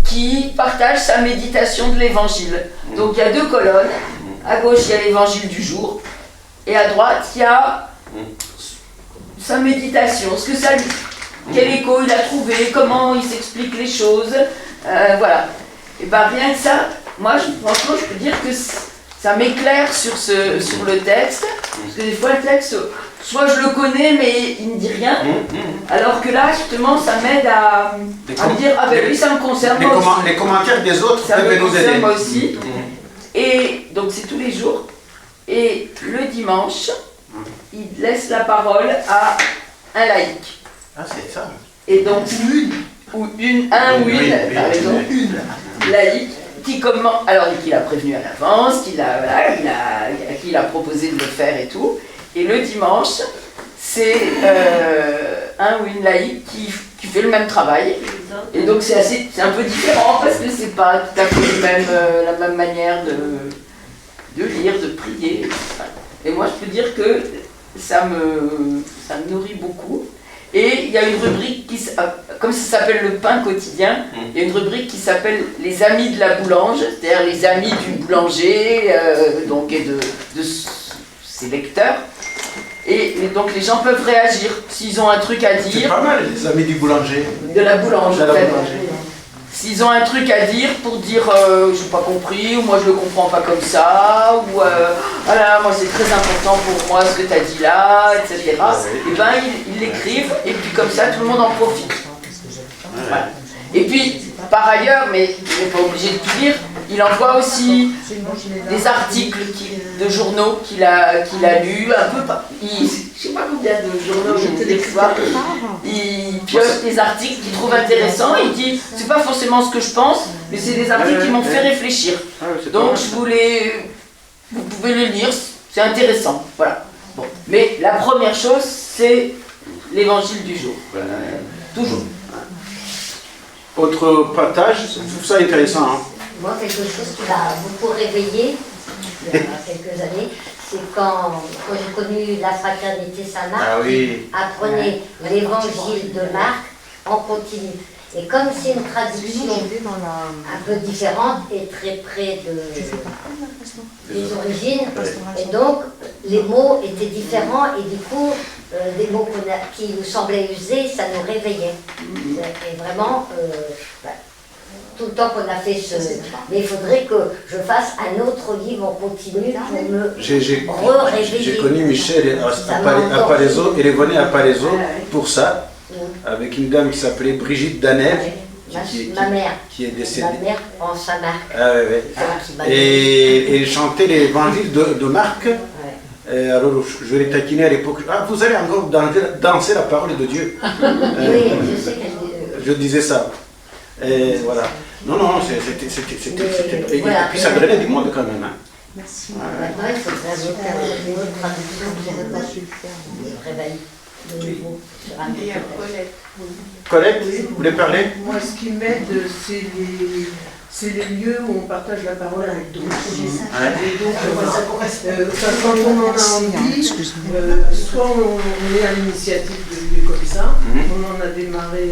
qui partage sa méditation de l'évangile. Donc il y a 2 colonnes. À gauche, il y a l'évangile du jour. Et à droite, il y a sa méditation. Ce que ça lui... Quel écho il a trouvé, comment il s'explique les choses. Voilà. Et bien rien que ça, moi franchement je peux dire que ça m'éclaire sur le texte. Parce que des fois le texte, soit je le connais mais il ne me dit rien. Alors que là justement ça m'aide à me dire ah ben oui ça me concerne moi aussi. Les commentaires des autres peuvent nous aider. Moi aussi. Et donc c'est tous les jours. Et le dimanche, il laisse la parole à un laïc. Ah, c'est ça. Et donc, une laïque qui comment, alors qu'il a prévenu à l'avance, qu'il a proposé de le faire et tout. Et le dimanche, c'est un ou une laïque qui fait le même travail. Et donc c'est un peu différent parce que c'est pas tout à fait la même manière de lire, de prier. Et moi, je peux dire que ça me nourrit beaucoup. Et il y a une rubrique comme ça s'appelle le pain quotidien, il y a une rubrique qui s'appelle les amis de la boulange, c'est-à-dire les amis du boulanger, donc et de ses lecteurs. Et donc les gens peuvent réagir s'ils ont un truc à dire. C'est pas mal, les amis du boulanger. De la boulange, de la boulange. S'ils ont un truc à dire pour dire j'ai pas compris, ou moi je le comprends pas comme ça, ou voilà, moi c'est très important pour moi ce que tu as dit là, etc. Et ben ils l'écrivent, et puis comme ça tout le monde en profite. Voilà. Et puis, par ailleurs, mais il n'est pas obligé de tout lire, il envoie aussi des articles de journaux qu'il a lus, un peu, je ne sais pas combien de journaux des fois, il pioche des articles qu'il trouve intéressants, et il dit, c'est pas forcément ce que je pense, mais c'est des articles qui m'ont fait réfléchir. Donc vous pouvez les lire, c'est intéressant, voilà. Bon. Mais la première chose, c'est l'évangile du jour, toujours. Autre partage, je trouve ça intéressant. Hein. Moi, quelque chose qui m'a beaucoup réveillée il y a quelques années, c'est quand j'ai connu la fraternité Saint-Marc, apprenait l'évangile de Marc en continu. Et comme c'est une traduction un peu différente et très près des origines, et donc les mots étaient différents et du coup, des mots qui nous semblaient usés, ça nous réveillait. Et vraiment, tout le temps qu'on a fait mais il faudrait que je fasse un autre livre en continu pour me réveiller. J'ai connu Michel à Palaiseau, il est venu à Palaiseau pour ça, avec une dame qui s'appelait Brigitte Danel, ma mère, qui est décédée. Ma mère en Saint-Marc. Ah, et il chantait l'évangile de Marc. Alors je l'ai taquiné à l'époque. Ah, vous allez encore danser la parole de Dieu. Oui, je sais que je disais ça. Et voilà. Non, c'était. Et puis ça donnait du monde quand même. Hein. Merci. Maintenant, il faudrait ajouter une autre traduction qui réveille de nouveau. Colette, vous voulez parler? Moi, ce qui m'aide, c'est les lieux où on partage la parole avec d'autres. Et donc, quand on en a envie, soit on est à l'initiative de lieux comme ça, on en a démarré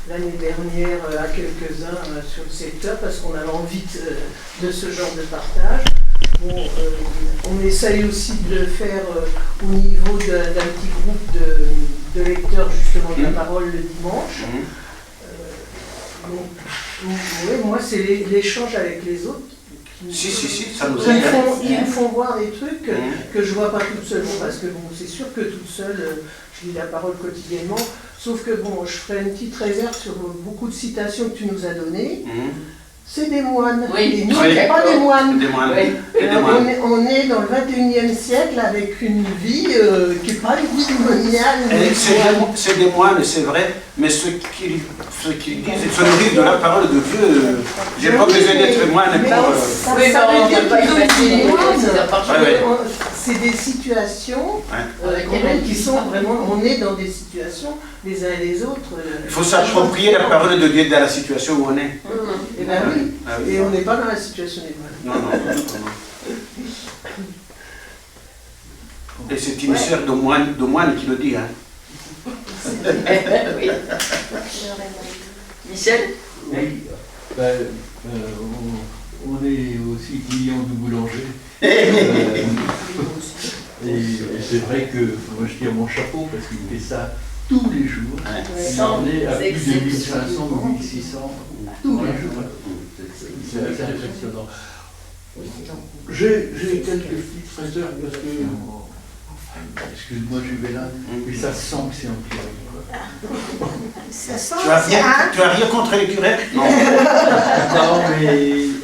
l'année dernière à quelques-uns sur le secteur parce qu'on a envie de ce genre de partage. Bon, on essaye aussi de le faire au niveau d'un petit groupe de lecteurs justement de la parole le dimanche. Oui, moi c'est l'échange avec les autres. Si, ça nous aide. Ils me font voir des trucs que je ne vois pas toute seule. Parce que bon, c'est sûr que toute seule, je lis la parole quotidiennement. Sauf que bon, je ferai une petite réserve sur beaucoup de citations que tu nous as données. C'est des moines. Oui. Et nous, on n'est pas des moines. On est dans le 21e siècle avec une vie qui n'est pas une vie moniale. C'est des moines, c'est vrai, mais ce qu'ils disent, ils se nourrissent de la parole de Dieu. J'ai pas besoin d'être moine pour. Ça veut dire c'est des situations qui sont vraiment. On est dans des situations les uns et les autres. Il faut s'approprier la parole de Dieu dans la situation où on est. Et bien oui. Et on n'est pas dans la situation des moines. Non. Et c'est une sœur de moine qui le dit. Hein. Oui. Michel? Oui. On est aussi client du boulanger. Et c'est vrai que moi je tire mon chapeau parce qu'il fait ça tous les jours. Il en est à plus de 1500 ou 1600 tous les jours. C'est assez impressionnant. J'ai quelques petites fraîcheurs parce que, excuse-moi Juvénal, mais ça sent que c'est un curé. Ça sent Tu as rien contre les curés? Non. Non, mais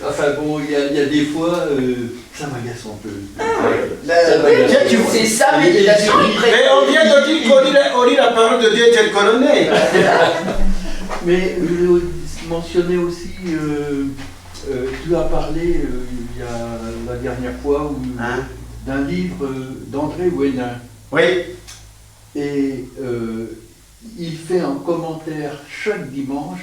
enfin bon, il y a des fois, ça m'agace un peu. C'est ça, mais il a Mais on vient de dire qu'on lit la parole de Dieu tel qu'on est. Mais je voulais mentionner aussi, tu as parlé il y a la dernière fois d'un livre d'André Ouénin. Oui. Et il fait un commentaire chaque dimanche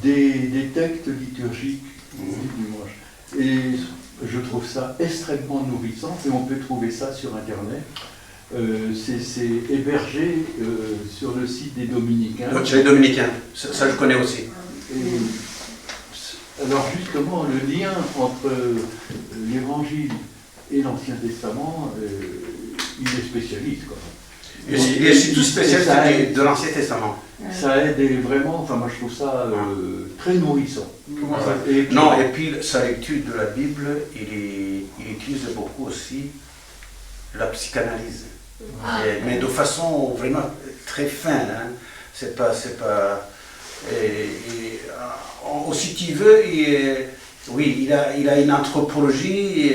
des textes liturgiques du dimanche. Et je trouve ça extrêmement nourrissant et on peut trouver ça sur Internet. C'est hébergé sur le site des Dominicains. Chez les Dominicains, ça je connais aussi. Alors justement, le lien entre l'Évangile et l'Ancien Testament, il est spécialiste quand même. Il est surtout spécialiste de l'Ancien Testament. Ça aide vraiment, enfin moi je trouve ça très nourrissant. Non, et puis sa lecture de la Bible, il utilise beaucoup aussi la psychanalyse. Mais de façon vraiment très fine. Hein. C'est pas si tu veux, oui, il a une anthropologie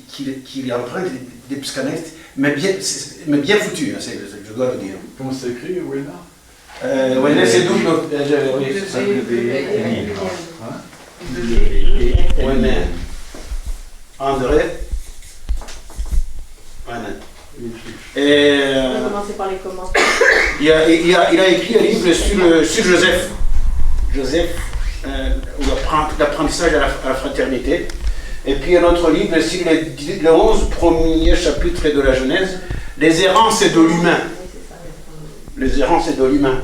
qui emprunte des psychanalystes, mais bien foutu, hein, je dois le dire. Comment c'est écrit, Ouénin? Ouénin, c'est double. Ouénin. André. Ouénin. On va commencer par les commentaires. Il a écrit un livre sur Joseph. Joseph, l'apprentissage à la fraternité. Et puis un autre livre sur les 11 premiers chapitres de la Genèse, les errances de l'humain. Les errances de l'humain.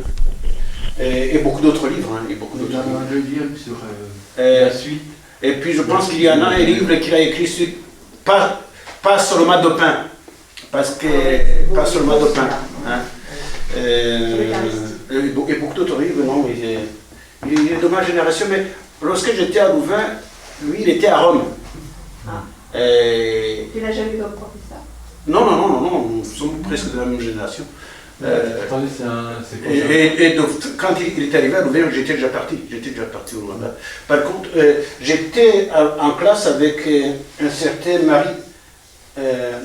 Et beaucoup d'autres livres. Hein, et beaucoup d'autres livres. Un deuxième sur la suite. Et puis je pense qu'il y en a un livre qu'il a écrit sur pas seulement de pain. Parce que pas seulement de pain. Hein. Et beaucoup d'autres livres, non, il est de ma génération, mais lorsque j'étais à Louvain, lui il était à Rome. Tu l'as jamais vu comme professeur? Non, nous sommes presque de la même génération. Attendez, c'est quoi ça? Et donc, quand il est arrivé à Louvain, j'étais déjà parti au Rwanda. Par contre, j'étais en classe avec un certain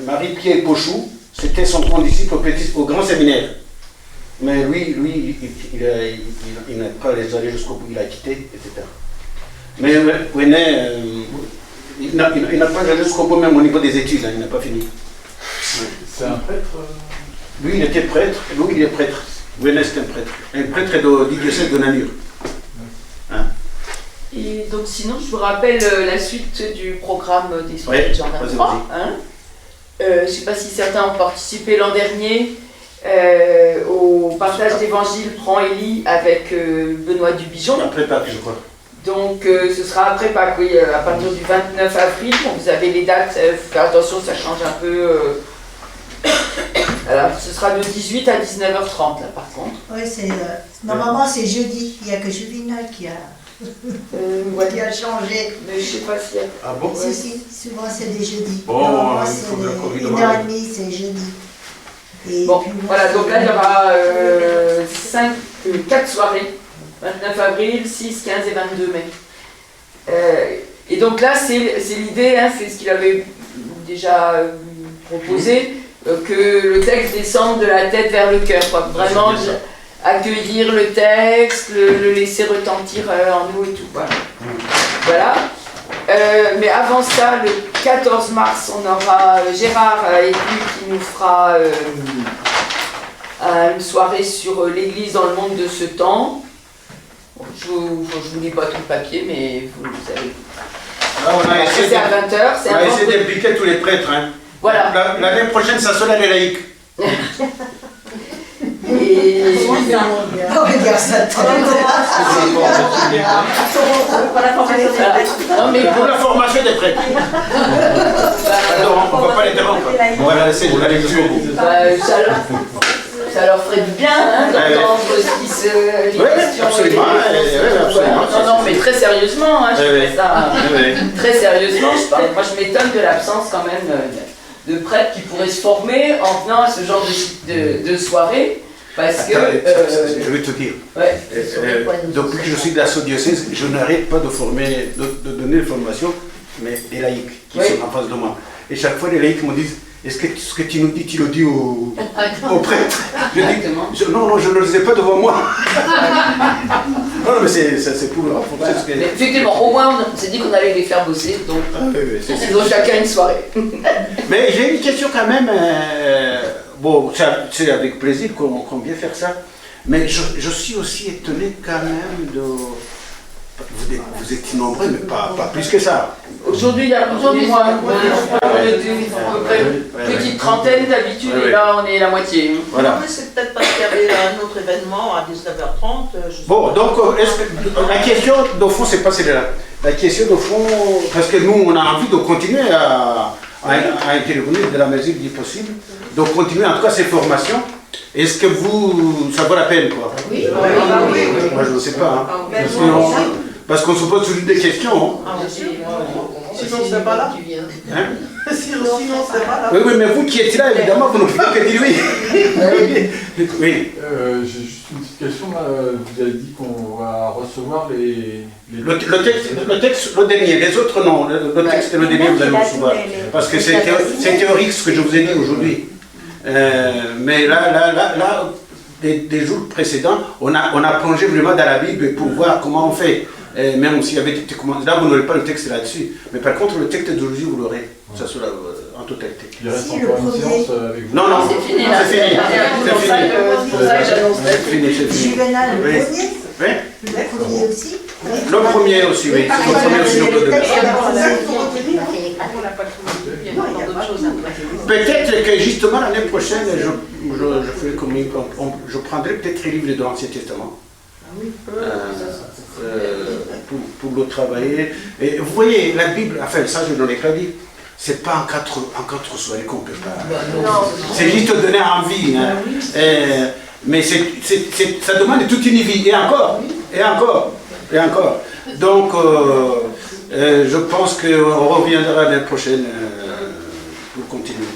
Marie-Pierre Pochou, c'était son condisciple au grand séminaire. Mais lui, il n'a pas les allé jusqu'au bout, il a quitté, etc. Mais Ouénin, il n'a pas allé jusqu'au bout, même au niveau des études, hein, il n'a pas fini. C'est un prêtre? Lui, il était prêtre, lui, il est prêtre. Ouénin, c'est un prêtre du diocèse de Namur. Hein? Et donc sinon, je vous rappelle la suite du programme des soirées de Jardin 3. Hein. Je ne sais pas si certains ont participé l'an dernier au partage d'évangile Prends-Élie avec Benoît Dubigeon. Après Pâques, je crois. Donc ce sera après Pâques, oui, à partir du 29 avril. Bon, vous avez les dates, faites attention, ça change un peu. Alors, ce sera de 18 à 19h30 là par contre. Oui, normalement c'est jeudi, il n'y a que Juvénal qui a changé. Mais je sais pas si... Ah bon? Si, souvent c'est des jeudis. Bon, normalement c'est 1h30, c'est jeudi. Et bon, puis, voilà, donc là il y aura 4 soirées, 29 avril, 6, 15 et 22 mai. Et donc là c'est l'idée, hein, c'est ce qu'il avait déjà proposé, que le texte descende de la tête vers le cœur, quoi. Vraiment accueillir le texte, le laisser retentir en nous et tout. Voilà. Mais avant ça, le 14 mars, on aura Gérard Écu qui nous fera une soirée sur l'Église dans le monde de ce temps. Bon, je vous lis pas tout le papier, mais vous savez. C'est à 20h. On va essayer d'impliquer tous les prêtres. Hein. Voilà. L'année prochaine, ça sera les laïcs. Et... On va dire ça. Pour la formation des prêtres. Non, mais Pour la formation des prêtres. Alors, on ne va pas l'interrompre. On va la laisser, je la lecture. Ça leur ferait du bien hein, d'entendre ce qui se... les questions, absolument. Non, non, mais très sérieusement, hein, je fais ça. Très sérieusement, moi je m'étonne de l'absence quand même de prêtres qui pourraient se former en venant à ce genre de soirée. Parce que... je vais te dire. Ouais. Depuis que je suis de la diocèse, je n'arrête pas de former, de donner des formations, mais des laïcs qui sont en face de moi. Et chaque fois, les laïcs me disent, est-ce que ce que tu nous dis, tu le dis aux prêtres? Je dis, non, je ne le disais pas devant moi. Non, mais c'est pour leur voilà. Mais effectivement, au moins, on s'est dit qu'on allait les faire bosser, donc ils ont chacun une soirée. Mais j'ai une question quand même. Bon, c'est avec plaisir qu'on vient faire ça, mais je suis aussi étonné quand même de... Vous êtes nombreux, mais pas plus que ça. Aujourd'hui, il y a moins. On était à peu près une petite trentaine d'habitude, et là, on est la moitié. Voilà. Non, mais c'est peut-être parce qu'il y avait un autre événement à 19h30. Bon, donc, la question de fond, c'est pas celle-là. La question de fond, parce que nous, on a envie de continuer à intervenir de la mesure du possible, de continuer en tout cas ces formations. Est-ce que ça vaut la peine, quoi? Oui. Moi, je ne sais pas. Hein. Parce qu'on se pose toujours des questions. Hein. Sinon, c'est pas là. Hein? Sinon, c'est pas là. Oui, mais vous qui êtes là, évidemment, vous ne pouvez que dire oui. Oui. J'ai juste une petite question. Là. Vous avez dit qu'on va recevoir les... Le texte, le dernier, les autres non. Le texte, le dernier, vous allez le recevoir. Parce que c'est théorique ce que je vous ai dit aujourd'hui. Mais là des jours précédents, on a plongé vraiment dans la Bible pour voir comment on fait. Même s'il y avait des commentaires, là vous n'aurez pas le texte là-dessus. Mais par contre, le texte d'aujourd'hui, vous l'aurez. Ça sera en totalité. Il reste encore une séance avec vous. Non, c'est fini. C'est pour ça que j'annonce. C'est fini. Juvenal, le premier. Oui. Le premier aussi. Le premier aussi, oui. Le premier aussi, le deuxième. Peut-être que justement l'année prochaine, je prendrai peut-être les livres de l'Ancien Testament. Pour le travailler. Et vous voyez, la Bible, enfin ça je ne l'ai pas dit, c'est pas en quatre soirées qu'on peut pas. C'est juste donner envie. Hein. Mais ça demande toute une vie, et encore. Donc, je pense qu'on reviendra l'année prochaine pour continuer.